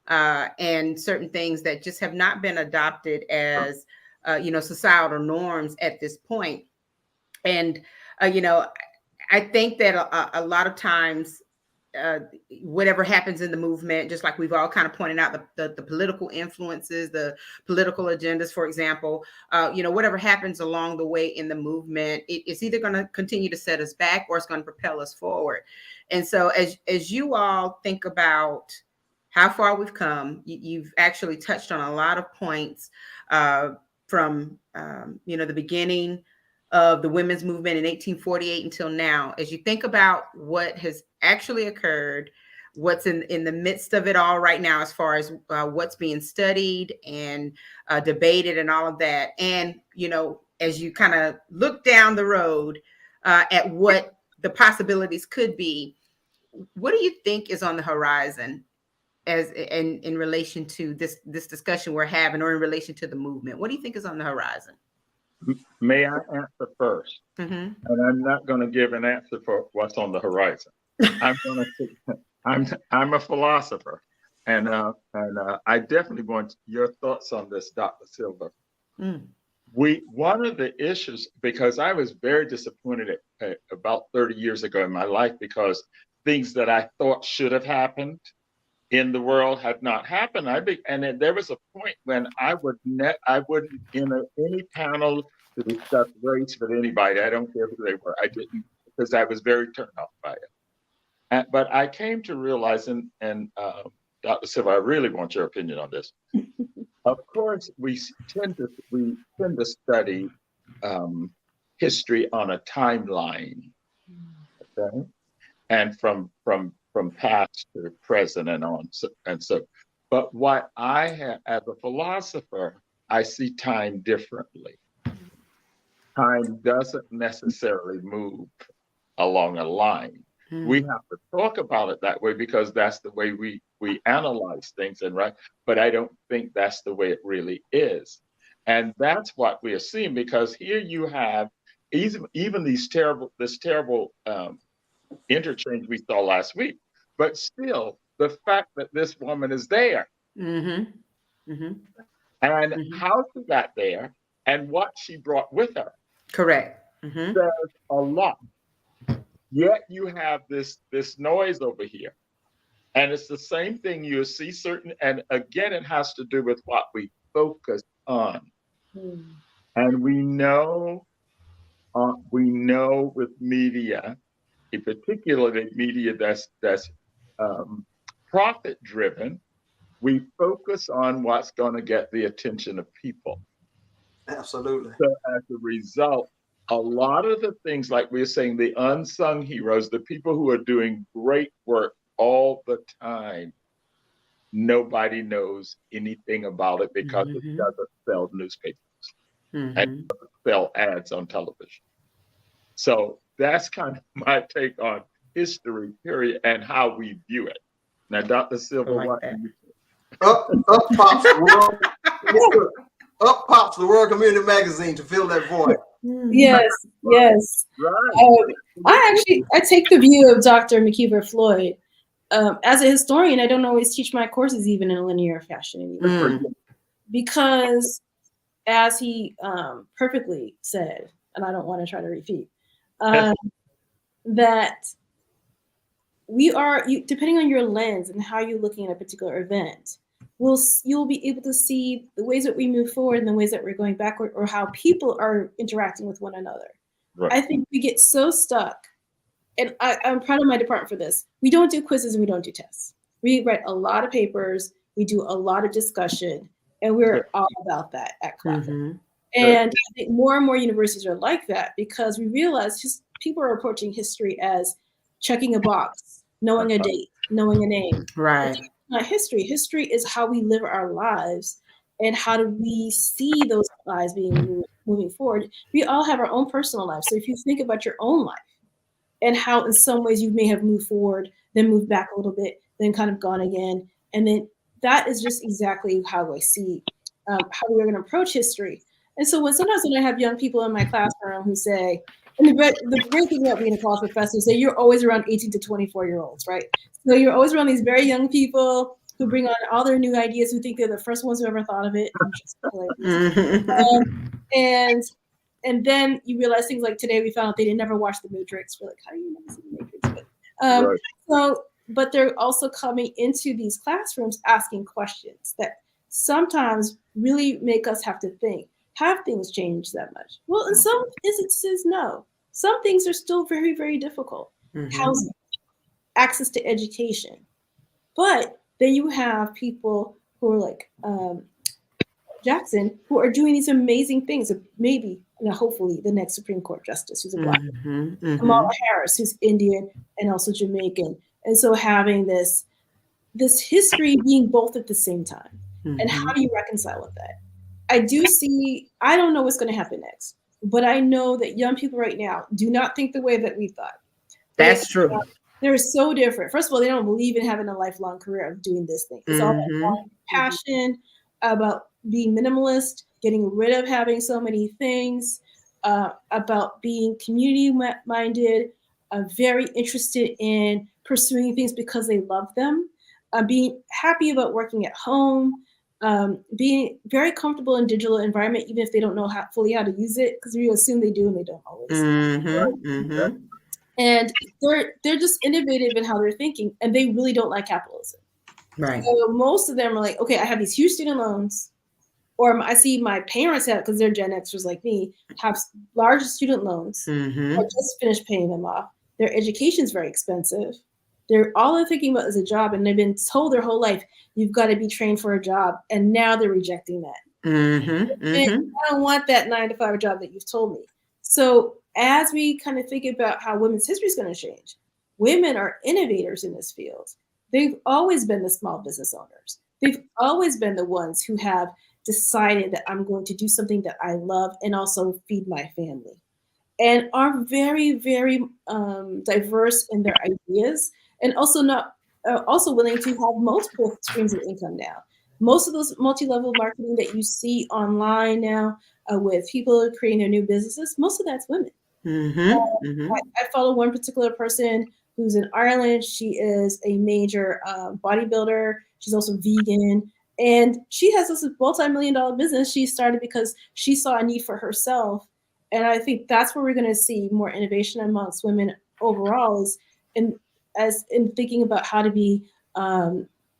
and certain things that just have not been adopted as societal norms at this point. And I think that a lot of times, whatever happens in the movement, just like we've all kind of pointed out, the political influences, the political agendas, for example, whatever happens along the way in the movement, it's either going to continue to set us back or it's going to propel us forward. And so as you all think about how far we've come, you've actually touched on a lot of points from the beginning of the women's movement in 1848 until now. As you think about what has actually occurred, what's in the midst of it all right now, as far as what's being studied and debated and all of that, and as you kind of look down the road at what the possibilities could be, what do you think is on the horizon as in relation to this discussion we're having, or in relation to the movement? What do you think is on the horizon? May I answer first? Mm-hmm. And I'm not going to give an answer for what's on the horizon. I'm a philosopher, and I definitely want your thoughts on this, Dr. Silva. One of the issues, because I was very disappointed about 30 years ago in my life, because things that I thought should have happened in the world had not happened. And there was a point when I wouldn't in any panel to discuss race with anybody. I don't care who they were. I didn't, because I was very turned off by it. But I came to realize, and Dr. Silva, I really want your opinion on this. Of course, we tend to study history on a timeline, okay? And from past to present and on. So, but what I have, as a philosopher, I see time differently. Time doesn't necessarily move along a line. We have to talk about it that way because that's the way we analyze things, but I don't think that's the way it really is. And that's what we are seeing, because here you have even this terrible interchange we saw last week, but still the fact that this woman is there, and how she got there and what she brought with her, correct, says a lot. Yet you have this noise over here, and it's the same thing. You see certain, and again, it has to do with what we focus on, and we know with media, particularly media that's profit driven, we focus on what's going to get the attention of people. Absolutely. So as a result, a lot of the things, like we were saying, the unsung heroes, the people who are doing great work all the time, nobody knows anything about it because it doesn't sell newspapers and doesn't sell ads on television. So that's kind of my take on history, period, and how we view it. Now, Dr. Silva, what do you think? Up pops the World Community Magazine to fill that void. Yes. Right. I take the view of Dr. Mckeever-Floyd. As a historian, I don't always teach my courses even in a linear fashion anymore. because as he perfectly said, and I don't want to try to repeat, that we are, depending on your lens and how you're looking at a particular event, you'll be able to see the ways that we move forward and the ways that we're going backward, or how people are interacting with one another. Right. I think we get so stuck, and I'm proud of my department for this. We don't do quizzes and we don't do tests. We write a lot of papers, we do a lot of discussion, and we're all about that at Claflin. And I think more and more universities are like that, because we realize people are approaching history as checking a box, knowing a date, knowing a name. Right. It's not history. History is how we live our lives, and how do we see those lives moving forward. We all have our own personal lives. So if you think about your own life and how in some ways you may have moved forward, then moved back a little bit, then kind of gone again. And then that is just exactly how I see how we're going to approach history. And so sometimes when I have young people in my classroom who say, and the great thing about being a college professor is that you're always around 18 to 24-year-olds, right? So you're always around these very young people who bring on all their new ideas, who think they're the first ones who ever thought of it. And then you realize things like today we found out they didn't never watch The Matrix. We're like, how do you never see The Matrix? But they're also coming into these classrooms asking questions that sometimes really make us have to think. Have things changed that much? Well, in some instances, no. Some things are still very, very difficult. Housing, access to education. But then you have people who are like Jackson, who are doing these amazing things. Maybe, hopefully, the next Supreme Court justice who's a Black woman. Kamala Harris, who's Indian and also Jamaican. And so having this history being both at the same time. And how do you reconcile with that? I don't know what's going to happen next, but I know that young people right now do not think the way that we thought. That's true. They're so different. First of all, they don't believe in having a lifelong career of doing this thing. It's all about passion, about being minimalist, getting rid of having so many things, about being community-minded, very interested in pursuing things because they love them, being happy about working at home, being very comfortable in digital environment, even if they don't know fully how to use it, because we assume they do and they don't always. And they're just innovative in how they're thinking, and they really don't like capitalism. Right. So most of them are like, okay, I have these huge student loans, or I see my parents have, because they're Gen Xers like me, have large student loans. I just finished paying them off. Their education is very expensive. All they're thinking about is a job, and they've been told their whole life, you've got to be trained for a job, and now they're rejecting that. And I don't want that 9-to-5 job that you've told me. So as we kind of think about how women's history is going to change, women are innovators in this field. They've always been the small business owners. They've always been the ones who have decided that I'm going to do something that I love and also feed my family, and are very, very diverse in their ideas, and also willing to have multiple streams of income now. Most of those multi-level marketing that you see online now with people creating their new businesses, most of that's women. I follow one particular person who's in Ireland. She is a major bodybuilder. She's also vegan. And she has this multi-million-dollar business she started because she saw a need for herself. And I think that's where we're going to see more innovation amongst women overall, is in thinking about how to be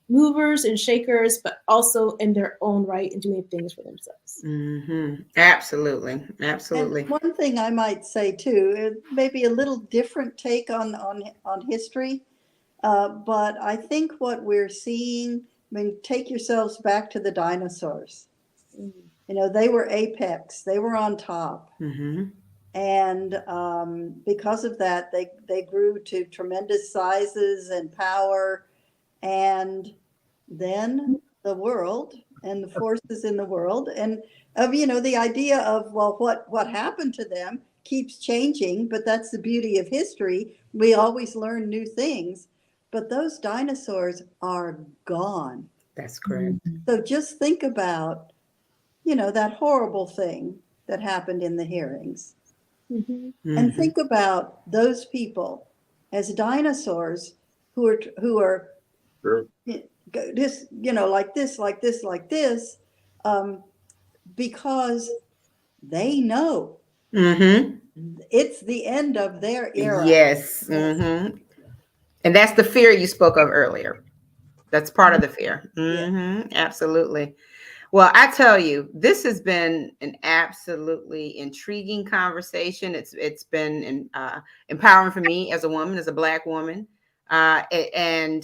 movers and shakers, but also in their own right and doing things for themselves. Absolutely. And one thing I might say too, it may be a little different take on history, but I think what we're seeing, take yourselves back to the dinosaurs. They were apex, they were on top. And because of that, they grew to tremendous sizes and power. And then the world and the forces in the world, and the idea of, well, what happened to them keeps changing, but that's the beauty of history. We always learn new things, but those dinosaurs are gone. That's correct. So just think about, that horrible thing that happened in the hearings. And think about those people as dinosaurs who are Sure. just, like this, because they know it's the end of their era. Yes. And that's the fear you spoke of earlier. That's part of the fear. Absolutely. Well, I tell you, this has been an absolutely intriguing conversation. It's been empowering for me as a woman, as a Black woman. Again,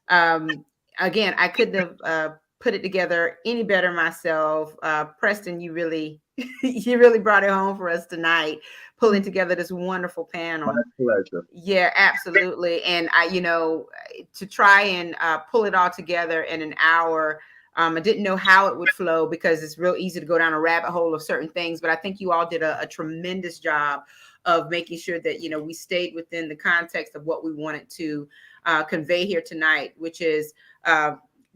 I couldn't have put it together any better myself. Preston, you really brought it home for us tonight, pulling together this wonderful panel. My pleasure. Yeah, absolutely. And to try and pull it all together in an hour, I didn't know how it would flow because it's real easy to go down a rabbit hole of certain things. But I think you all did a tremendous job of making sure that, we stayed within the context of what we wanted to convey here tonight, which is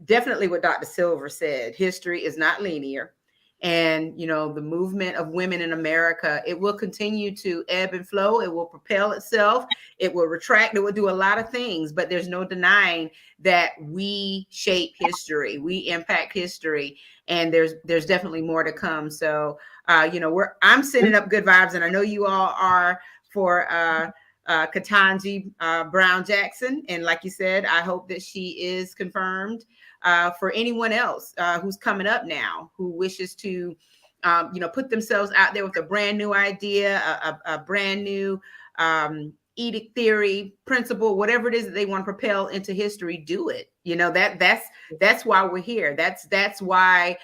definitely what Dr. Silva said. History is not linear. And, the movement of women in America, it will continue to ebb and flow. It will propel itself. It will retract. It will do a lot of things. But there's no denying that we shape history. We impact history. And there's definitely more to come. So, I'm sending up good vibes. And I know you all are for Ketanji Brown Jackson. And like you said, I hope that she is confirmed. For anyone else who's coming up now, who wishes to, put themselves out there with a brand new idea, a brand new edict theory, principle, whatever it is that they want to propel into history, do it. That's why we're here. That's why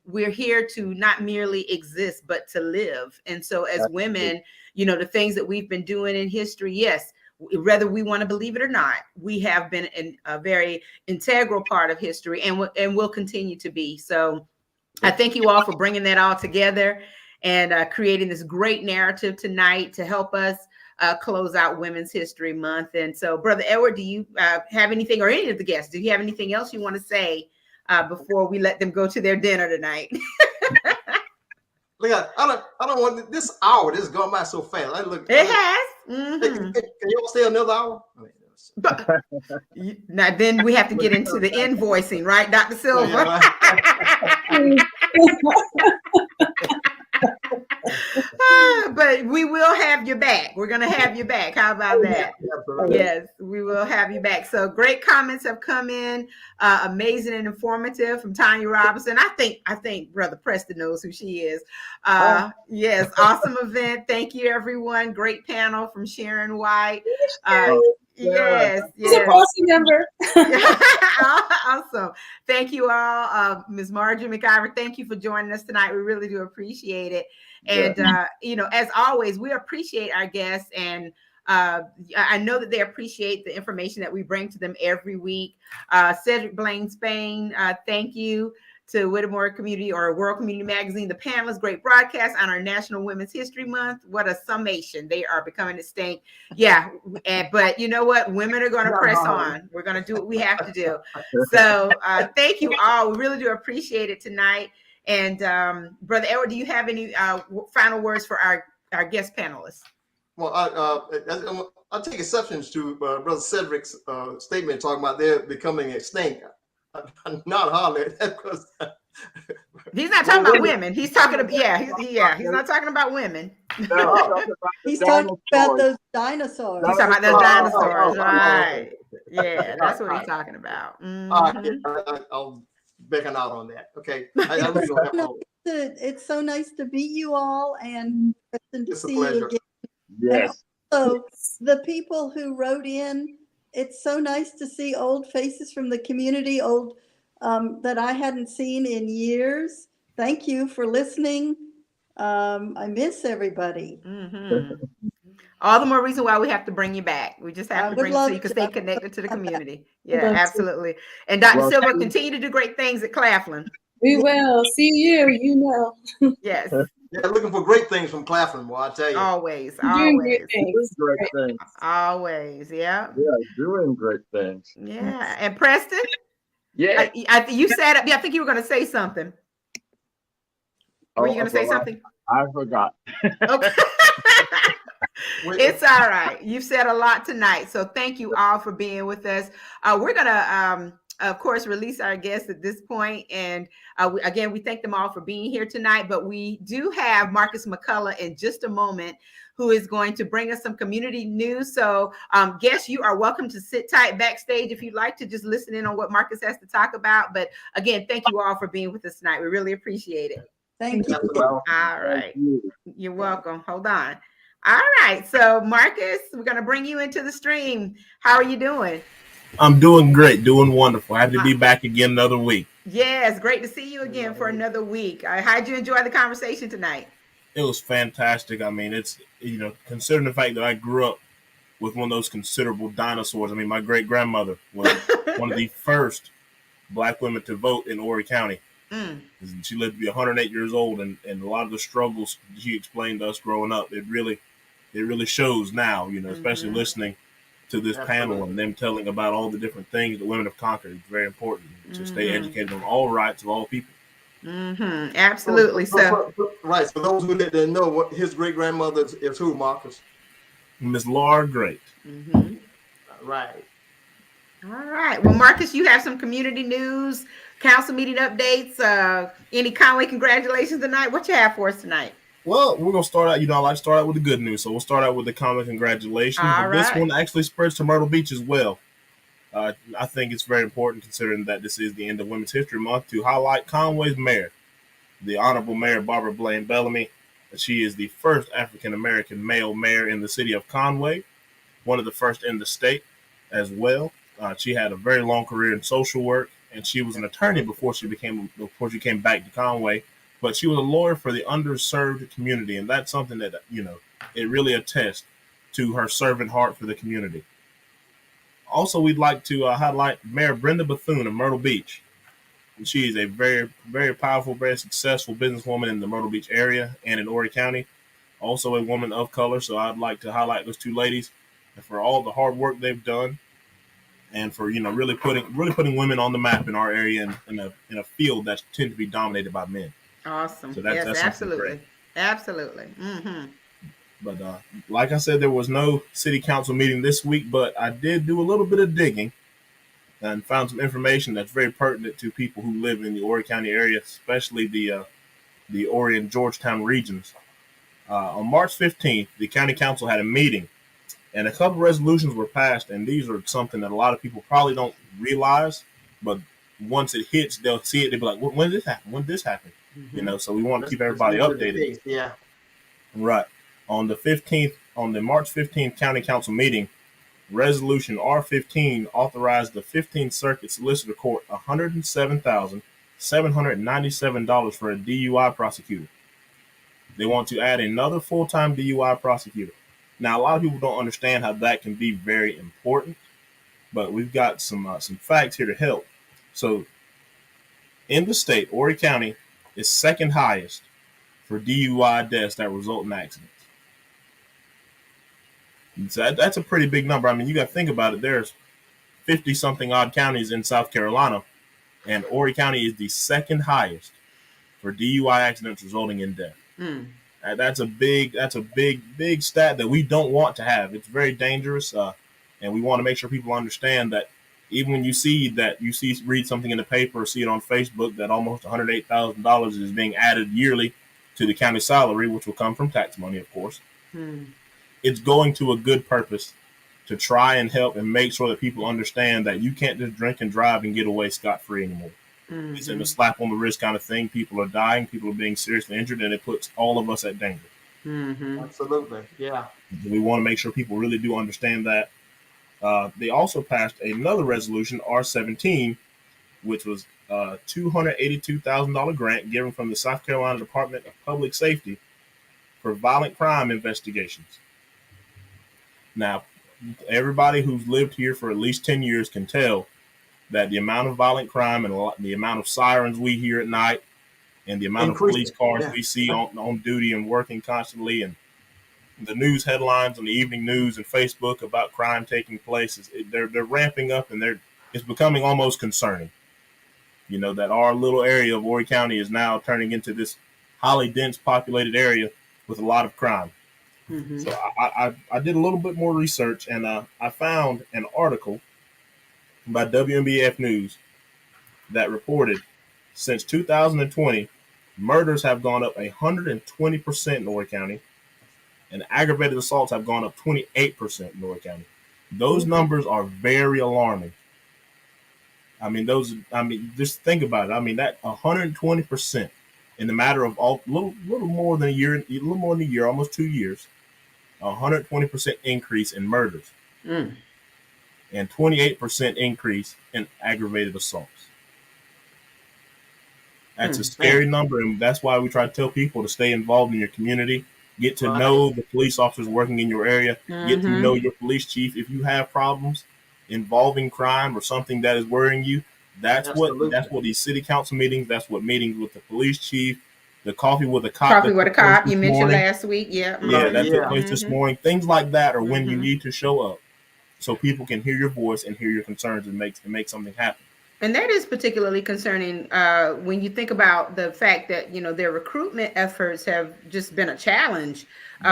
we're here to not merely exist, but to live. And so as women, the things that we've been doing in history, yes, whether we want to believe it or not, we have been a very integral part of history and will continue to be. So I thank you all for bringing that all together and creating this great narrative tonight to help us close out Women's History Month. And so, Brother Edward, do you have anything, or any of the guests, do you have anything else you want to say before we let them go to their dinner tonight? Look, I don't want this hour. This is going by so fast. It has. Can you all stay another hour? But now then we have to get into the invoicing, right, Dr. Silva? But we will have your back. We're going to have your back. How about that? Yes, we will have you back. So great comments have come in, amazing and informative from Tanya Robinson. I think Brother Preston knows who she is. Yes, awesome event. Thank you, everyone. Great panel from Sharon White. Yes. She's a policy member. Awesome. Thank you all. Ms. Marjorie McKeever, thank you for joining us tonight. We really do appreciate it. And, as always, we appreciate our guests. And I know that they appreciate the information that we bring to them every week. Cedric Blaine Spain, thank you to Whittemore Community or World Community Magazine, the panelists, great broadcast on our National Women's History Month. What a summation. They are becoming extinct. Yeah, but you know what? Women are going to press on. We're going to do what we have to do. So thank you all. We really do appreciate it tonight. And Brother Edward, do you have any final words for our guest panelists? Well, I take exceptions to Brother Cedric's statement talking about they're becoming extinct. Not hardly. He's not talking about women. He's talking about he's not talking about women. He's talking about those dinosaurs. He's talking about those dinosaurs, right? Yeah, that's what he's talking about. I'll beckon out on that. Okay. It's so nice to meet you all and to see you again. Yes. So the people who wrote in, it's so nice to see old faces from the community, that I hadn't seen in years. Thank you for listening. I miss everybody. All the more reason why we have to bring you back. We just have to bring you so you can stay connected to the community. Yeah, absolutely. And Dr. Silva, continue to do great things at Claflin. We will. See you, Yes. Yeah, looking for great things from Claflin, boy, I tell you. Always. Doing great things. Always, yeah. Yeah, doing great things. Yeah. And Preston? Yeah. You said, I think you were going to say something. Were you going to say something? I forgot. Okay. It's all right. You've said a lot tonight. So thank you all for being with us. We're going to of course, release our guests at this point. And again, we thank them all for being here tonight. But we do have Marcus McCullough in just a moment, who is going to bring us some community news. So guests, you are welcome to sit tight backstage if you'd like to just listen in on what Marcus has to talk about. But again, thank you all for being with us tonight. We really appreciate it. Thank you. Absolutely. All right. You're welcome. Hold on. All right. So Marcus, we're going to bring you into the stream. How are you doing? I'm doing great, doing wonderful. Happy to be back again another week. Yes, great to see you again for another week. How'd you enjoy the conversation tonight? It was fantastic. I mean, it's, considering the fact that I grew up with one of those considerable dinosaurs. I mean, my great-grandmother was one of the first Black women to vote in Horry County. She lived to be 108 years old, and a lot of the struggles she explained to us growing up, it really shows now, especially listening to this panel and them telling about all the different things that women have conquered. It's very important to stay educated on all rights of all people. Absolutely. So right. So those who didn't know, what his great grandmother is who, Marcus? Miss Laura Great. Right. All right. Well, Marcus, you have some community news, council meeting updates, any Conway congratulations tonight. What you have for us tonight? Well, we're going to start out, I like to start out with the good news. So we'll start out with the Conway congratulations. All right. This one actually spreads to Myrtle Beach as well. I think it's very important, considering that this is the end of Women's History Month, to highlight Conway's mayor, the Honorable Mayor Barbara Blaine Bellamy. She is the first African-American male mayor in the city of Conway, one of the first in the state as well. She had a very long career in social work, and she was an attorney before she came back to Conway. But she was a lawyer for the underserved community, and that's something that, it really attests to her servant heart for the community. Also, we'd like to highlight Mayor Brenda Bethune of Myrtle Beach. And she is a very, very powerful, very successful businesswoman in the Myrtle Beach area and in Horry County. Also a woman of color, so I'd like to highlight those two ladies for all the hard work they've done, and for really putting women on the map in our area in a field that tend to be dominated by men. Awesome. So that's absolutely. Absolutely. But like I said, there was no city council meeting this week, but I did do a little bit of digging and found some information that's very pertinent to people who live in the Horry County area, especially the Horry and Georgetown regions. On March 15th, the county council had a meeting, and a couple resolutions were passed, and these are something that a lot of people probably don't realize, but once it hits, they'll see it, they'll be like, when did this happen? When did this happen? So we want to keep everybody updated. Yeah. Right. On the March 15th county council meeting, Resolution R15 authorized the 15th Circuit Solicitor Court $107,797 for a DUI prosecutor. They want to add another full-time DUI prosecutor. Now, a lot of people don't understand how that can be very important, but we've got some facts here to help. So, in the state, Horry County is second highest for DUI deaths that result in accidents. And so that's a pretty big number. I mean, you got to think about it. There's 50-something odd counties in South Carolina, and Horry County is the second highest for DUI accidents resulting in death. That's a big stat that we don't want to have. It's very dangerous, and we want to make sure people understand that even when read something in the paper or see it on Facebook that almost $108,000 is being added yearly to the county salary, which will come from tax money, of course. It's going to a good purpose to try and help and make sure that people understand that you can't just drink and drive and get away scot-free anymore. It's a slap on the wrist kind of thing. People are dying, people are being seriously injured, and it puts all of us at danger. Absolutely. Yeah. We want to make sure people really do understand that. They also passed another resolution, R17, which was a $282,000 grant given from the South Carolina Department of Public Safety for violent crime investigations. Now, everybody who's lived here for at least 10 years can tell that the amount of violent crime and the amount of sirens we hear at night and the amount of police cars we see on duty and working constantly, and the news headlines on the evening news and Facebook about crime taking place, they're ramping up, and it's becoming almost concerning. That our little area of Horry County is now turning into this highly dense populated area with a lot of crime. So I did a little bit more research, and I found an article by WMBF News that reported since 2020, murders have gone up 120% in Horry County, and aggravated assaults have gone up 28% in Horry County. Those numbers are very alarming. Just think about it. That 120% in the matter of little more than a year, almost 2 years, 120% increase in murders, and 28% increase in aggravated assaults. That's a scary number, and that's why we try to tell people to stay involved in your community, get to know the police officers working in your area, get to know your police chief. If you have problems involving crime or something that is worrying you, that's what these city council meetings, that's what meetings with the police chief, the coffee with a cop. Coffee with a cop you mentioned last week. Yeah. That took place this morning. Things like that are when you need to show up so people can hear your voice and hear your concerns and make something happen. And that is particularly concerning when you think about the fact that, their recruitment efforts have just been a challenge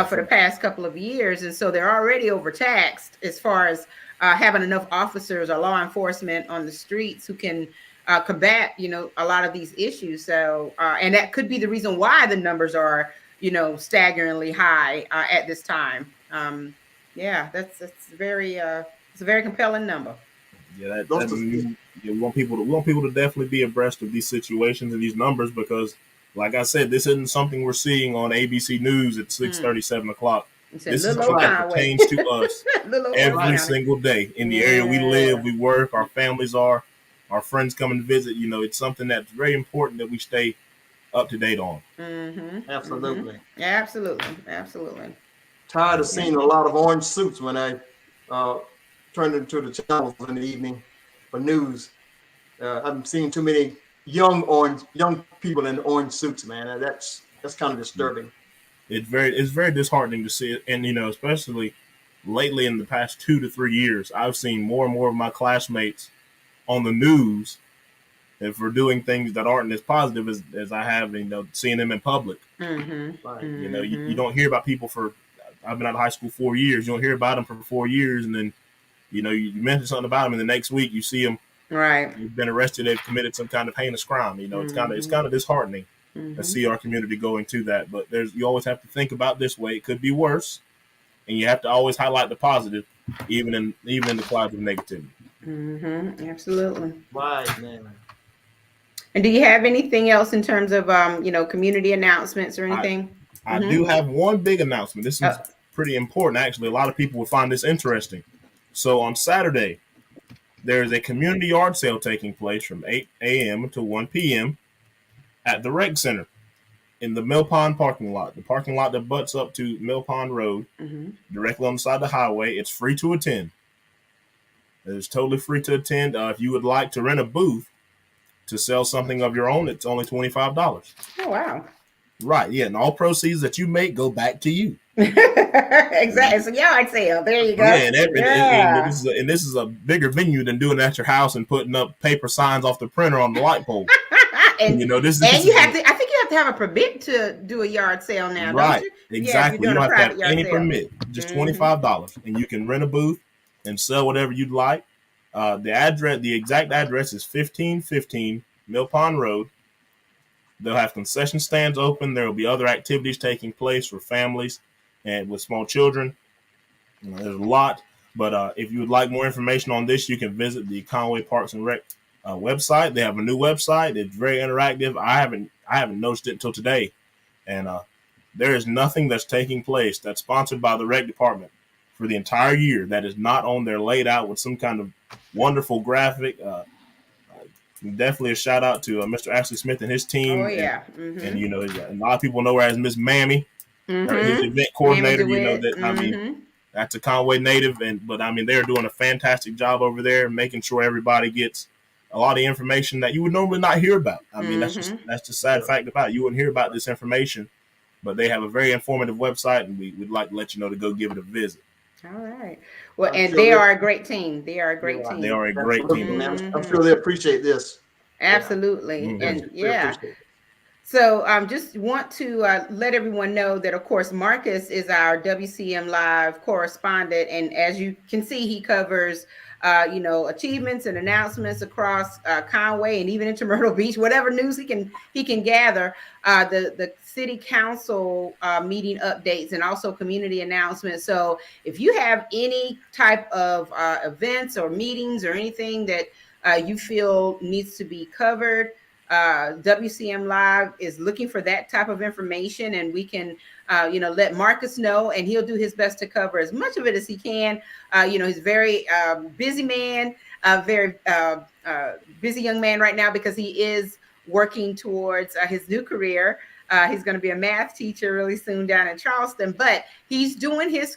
for the past couple of years. And so they're already overtaxed as far as having enough officers or law enforcement on the streets who can combat, a lot of these issues. So, and that could be the reason why the numbers are, staggeringly high at this time. That's it's a very compelling number. Yeah, we want people to definitely be abreast of these situations and these numbers, because, like I said, this isn't something we're seeing on ABC News at 6:30, 7 o'clock. This is something that pertains to us every single day in the area we live, we work, our families are, our friends come and visit. It's something that's very important that we stay up to date on. Absolutely. Absolutely. Tired of seeing a lot of orange suits when I turned into the channels in the evening for news. I'm seeing too many young people in orange suits, man. That's kind of disturbing. It's very disheartening to see it, and especially lately in the past 2 to 3 years, I've seen more and more of my classmates on the news and for doing things that aren't as positive as I have, seeing them in public. You don't hear about people I've been out of high school 4 years. You don't hear about them for 4 years, and then you mention something about them, and the next week you see them. Right. You've been arrested. They've committed some kind of heinous crime. It's kind of disheartening to see our community going to that. But you always have to think about this way. It could be worse, and you have to always highlight the positive, even in the clouds of negativity. Absolutely. Right, man. And do you have anything else in terms of community announcements or anything? I do have one big announcement. This is pretty important, actually. A lot of people will find this interesting. So on Saturday, there is a community yard sale taking place from 8 a.m. to 1 p.m. at the Rec Center in the Mill Pond parking lot. The parking lot that butts up to Mill Pond Road, directly on the side of the highway. It's free to attend. It's totally free to attend. If you would like to rent a booth to sell something of your own, it's only $25. Oh, wow. Right, yeah, and all proceeds that you make go back to you. Exactly. So yard sale. There you go. Yeah, and this is a bigger venue than doing it at your house and putting up paper signs off the printer on the light pole. and you have to. I think you have to have a permit to do a yard sale now. Right. Don't you? Exactly. Yeah, you don't have to have any permit. Just $25, and you can rent a booth and sell whatever you'd like. The exact address is 1515 Mill Pond Road. They'll have concession stands open. There will be other activities taking place for families and with small children. There's a lot, but if you would like more information on this, you can visit the Conway Parks and Rec website. They have a new website. It's very interactive. I haven't noticed it until today, and there is nothing that's taking place that's sponsored by the rec department for the entire year that is not on there laid out with some kind of wonderful graphic. Definitely a shout out to Mr. Ashley Smith and his team. Oh yeah, and a lot of people know her as Miss Mammy, his event coordinator. That's a Conway native, but they're doing a fantastic job over there, making sure everybody gets a lot of information that you would normally not hear about. That's the sad fact about it. You wouldn't hear about this information, but they have a very informative website, and we'd like to let you know to go give it a visit. All right. Well, and they are a great team. They are a great team. They are a great team. I'm sure they appreciate this. Absolutely. And so just want to let everyone know that, of course, Marcus is our WCM Live correspondent. And as you can see, he covers achievements and announcements across Conway and even into Myrtle Beach, whatever news he can gather, the city council meeting updates and also community announcements. So if you have any type of events or meetings or anything that you feel needs to be covered, WCM Live is looking for that type of information, and we can let Marcus know, and he'll do his best to cover as much of it as he can. He's a very busy man, very busy young man right now, because he is working towards his new career. He's going to be a math teacher really soon down in Charleston, but he's doing his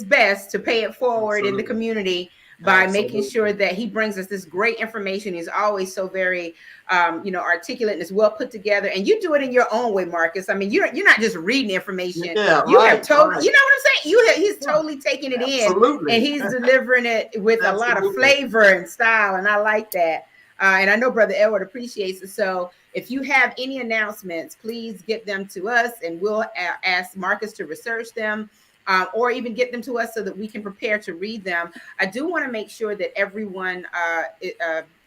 best to pay it forward in the community by making sure that he brings us this great information. He's always so very, articulate, and is well put together. And you do it in your own way, Marcus. I mean, you're not just reading information. Yeah, you right, have totally, right. you know what I'm saying? He's totally taking it Absolutely. in, and he's delivering it with a lot of flavor and style. And I like that. And I know Brother Edward appreciates it. So if you have any announcements, please get them to us, and we'll ask Marcus to research them. Or even get them to us so that we can prepare to read them. I do want to make sure that everyone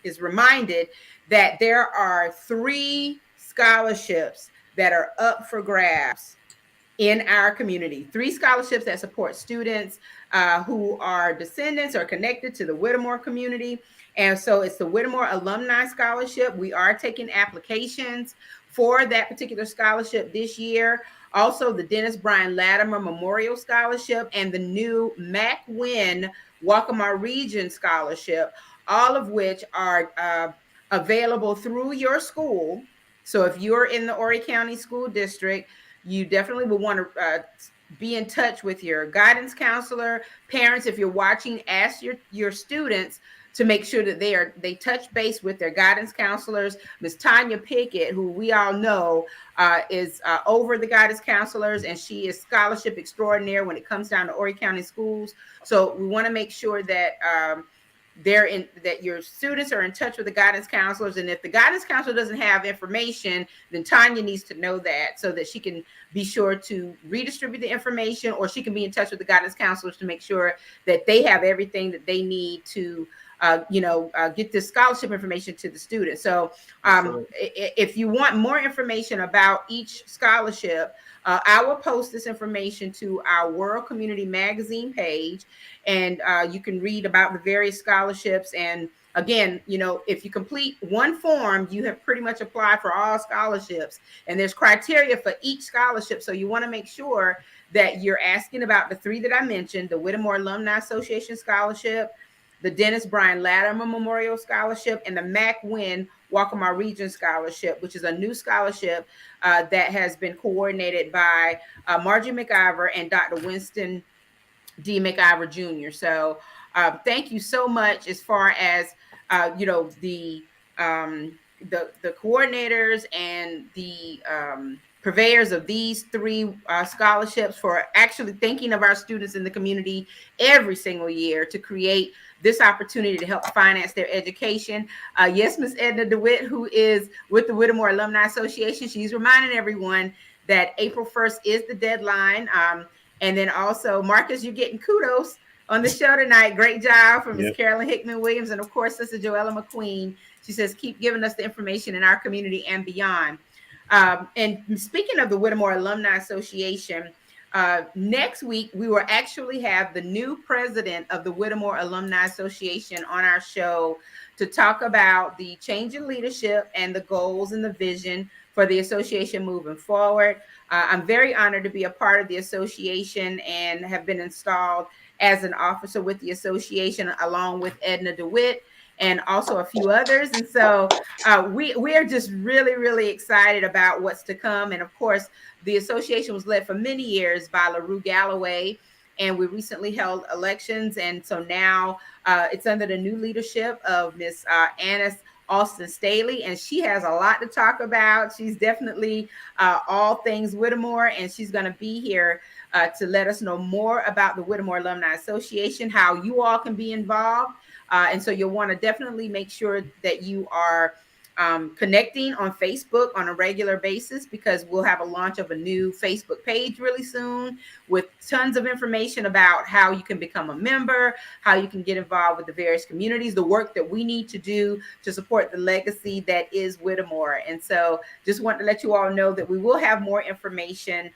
is reminded that there are 3 scholarships that are up for grabs in our community. 3 scholarships that support students who are descendants or connected to the Whittemore community. And so it's the Whittemore Alumni Scholarship. We are taking applications for that particular scholarship this year. Also, the Dennis Bryan Latimer Memorial Scholarship and the new Mac Wynn Waccamaw Region Scholarship, all of which are available through your school. So if you're in the Horry County School District, you definitely will want to be in touch with your guidance counselor. Parents, if you're watching, ask your students to make sure that they touch base with their guidance counselors. Ms. Tanya Pickett, who we all know is over the guidance counselors, and she is scholarship extraordinaire when it comes down to Horry County schools. So we want to make sure that that your students are in touch with the guidance counselors. And if the guidance counselor doesn't have information, then Tanya needs to know that, so that she can be sure to redistribute the information, or she can be in touch with the guidance counselors to make sure that they have everything that they need to get this scholarship information to the students. So if you want more information about each scholarship, I will post this information to our World Community Magazine page, and you can read about the various scholarships. And again, if you complete one form, you have pretty much applied for all scholarships, and there's criteria for each scholarship. So you want to make sure that you're asking about the 3 that I mentioned: the Whittemore Alumni Association Scholarship, the Dennis Bryan Latimer Memorial Scholarship, and the Mac Wynn Waccamaw Region Scholarship, which is a new scholarship that has been coordinated by Margie McKeever and Dr. Winston D. McKeever Jr. So thank you so much. As far as the coordinators and the purveyors of these 3 scholarships for actually thinking of our students in the community every single year to create this opportunity to help finance their education. Yes, Ms. Edna DeWitt, who is with the Whittemore Alumni Association, she's reminding everyone that April 1st is the deadline. And then also, Marcus, you're getting kudos on the show tonight. Great job from Ms. Carolyn Hickman Williams, and of course, Sister Joella McQueen. She says, keep giving us the information in our community and beyond. And speaking of the Whittemore Alumni Association, next week, we will actually have the new president of the Whittemore Alumni Association on our show to talk about the change in leadership and the goals and the vision for the association moving forward. I'm very honored to be a part of the association and have been installed as an officer with the association, along with Edna DeWitt and also a few others. And so we are just really, really excited about what's to come. And of course, the association was led for many years by LaRue Galloway, and we recently held elections. And so now it's under the new leadership of Miss Annis Austin Staley, and she has a lot to talk about. She's definitely all things Whittemore, and she's going to be here to let us know more about the Whittemore Alumni Association, how you all can be involved. And so you'll want to definitely make sure that you are connecting on Facebook on a regular basis, because we'll have a launch of a new Facebook page really soon with tons of information about how you can become a member, how you can get involved with the various communities, the work that we need to do to support the legacy that is Whittemore. And so just want to let you all know that we will have more information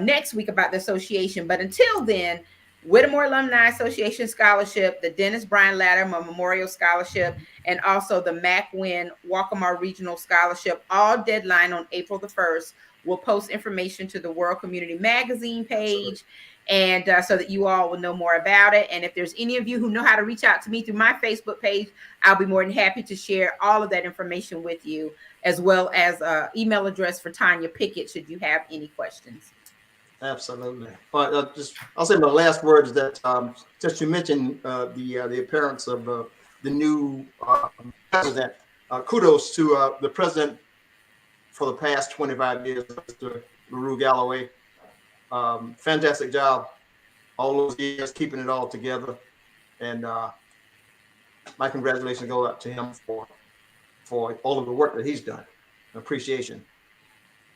next week about the association. But until then, Whittemore Alumni Association Scholarship, the Dennis Bryan Latimer Memorial Scholarship, and also the Mac Wynn Waccamaw Regional Scholarship, all deadline on April the 1st. We'll post information to the World Community Magazine page, and so that you all will know more about it. And if there's any of you who know how to reach out to me through my Facebook page, I'll be more than happy to share all of that information with you, as well as an email address for Tanya Pickett should you have any questions. Absolutely. But I'll say my last words that just you mentioned the appearance of the new president. Kudos to the president for the past 25 years, Mr. LaRue Galloway. Fantastic job all those years keeping it all together. And my congratulations go out to him for all of the work that he's done. Appreciation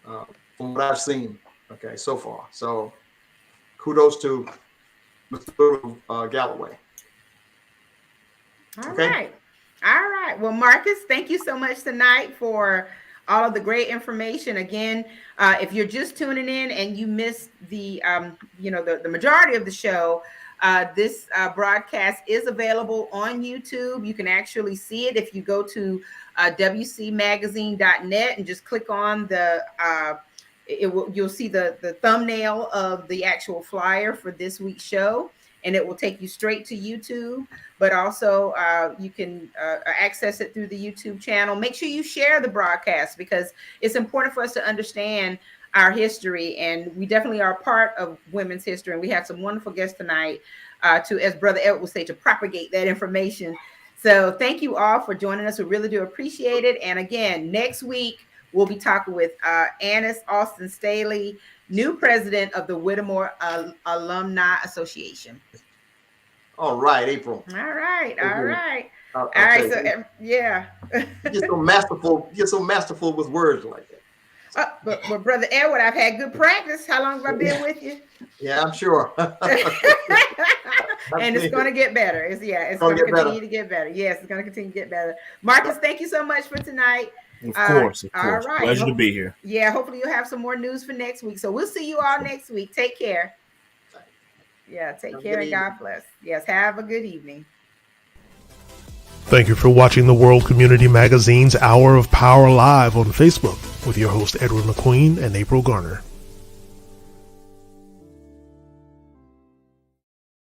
from what I've seen. Okay, so far. So kudos to Mr. Galloway. All right. Well, Marcus, thank you so much tonight for all of the great information. Again, if you're just tuning in and you missed the majority of the show, this broadcast is available on YouTube. You can actually see it if you go to wcmagazine.net and just click on the you'll see the thumbnail of the actual flyer for this week's show, and it will take you straight to YouTube. But also you can access it through the YouTube channel. Make sure you share the broadcast, because it's important for us to understand our history, and we definitely are a part of women's history. And we have some wonderful guests tonight to, as Brother Edward would say, to propagate that information. So thank you all for joining us. We really do appreciate it. And again, next week, we'll be talking with Annis Austin Staley, new president of the Whittemore Alumni Association. All right, April. All right. All right. So yeah. You're so masterful. You're so masterful with words like that. But Brother Edward, I've had good practice. How long have I been with you? Yeah, I'm sure. And it's going to get better. It's going to continue to get better. Yes, it's going to continue to get better. Marcus, thank you so much for tonight. Of course. All right. Pleasure to be here. Yeah, hopefully you'll have some more news for next week. So we'll see you all next week. Take care. Yeah, take care and God bless. Yes, have a good evening. Thank you for watching the World Community Magazine's Hour of Power Live on Facebook with your host Edward McQueen and April Garner.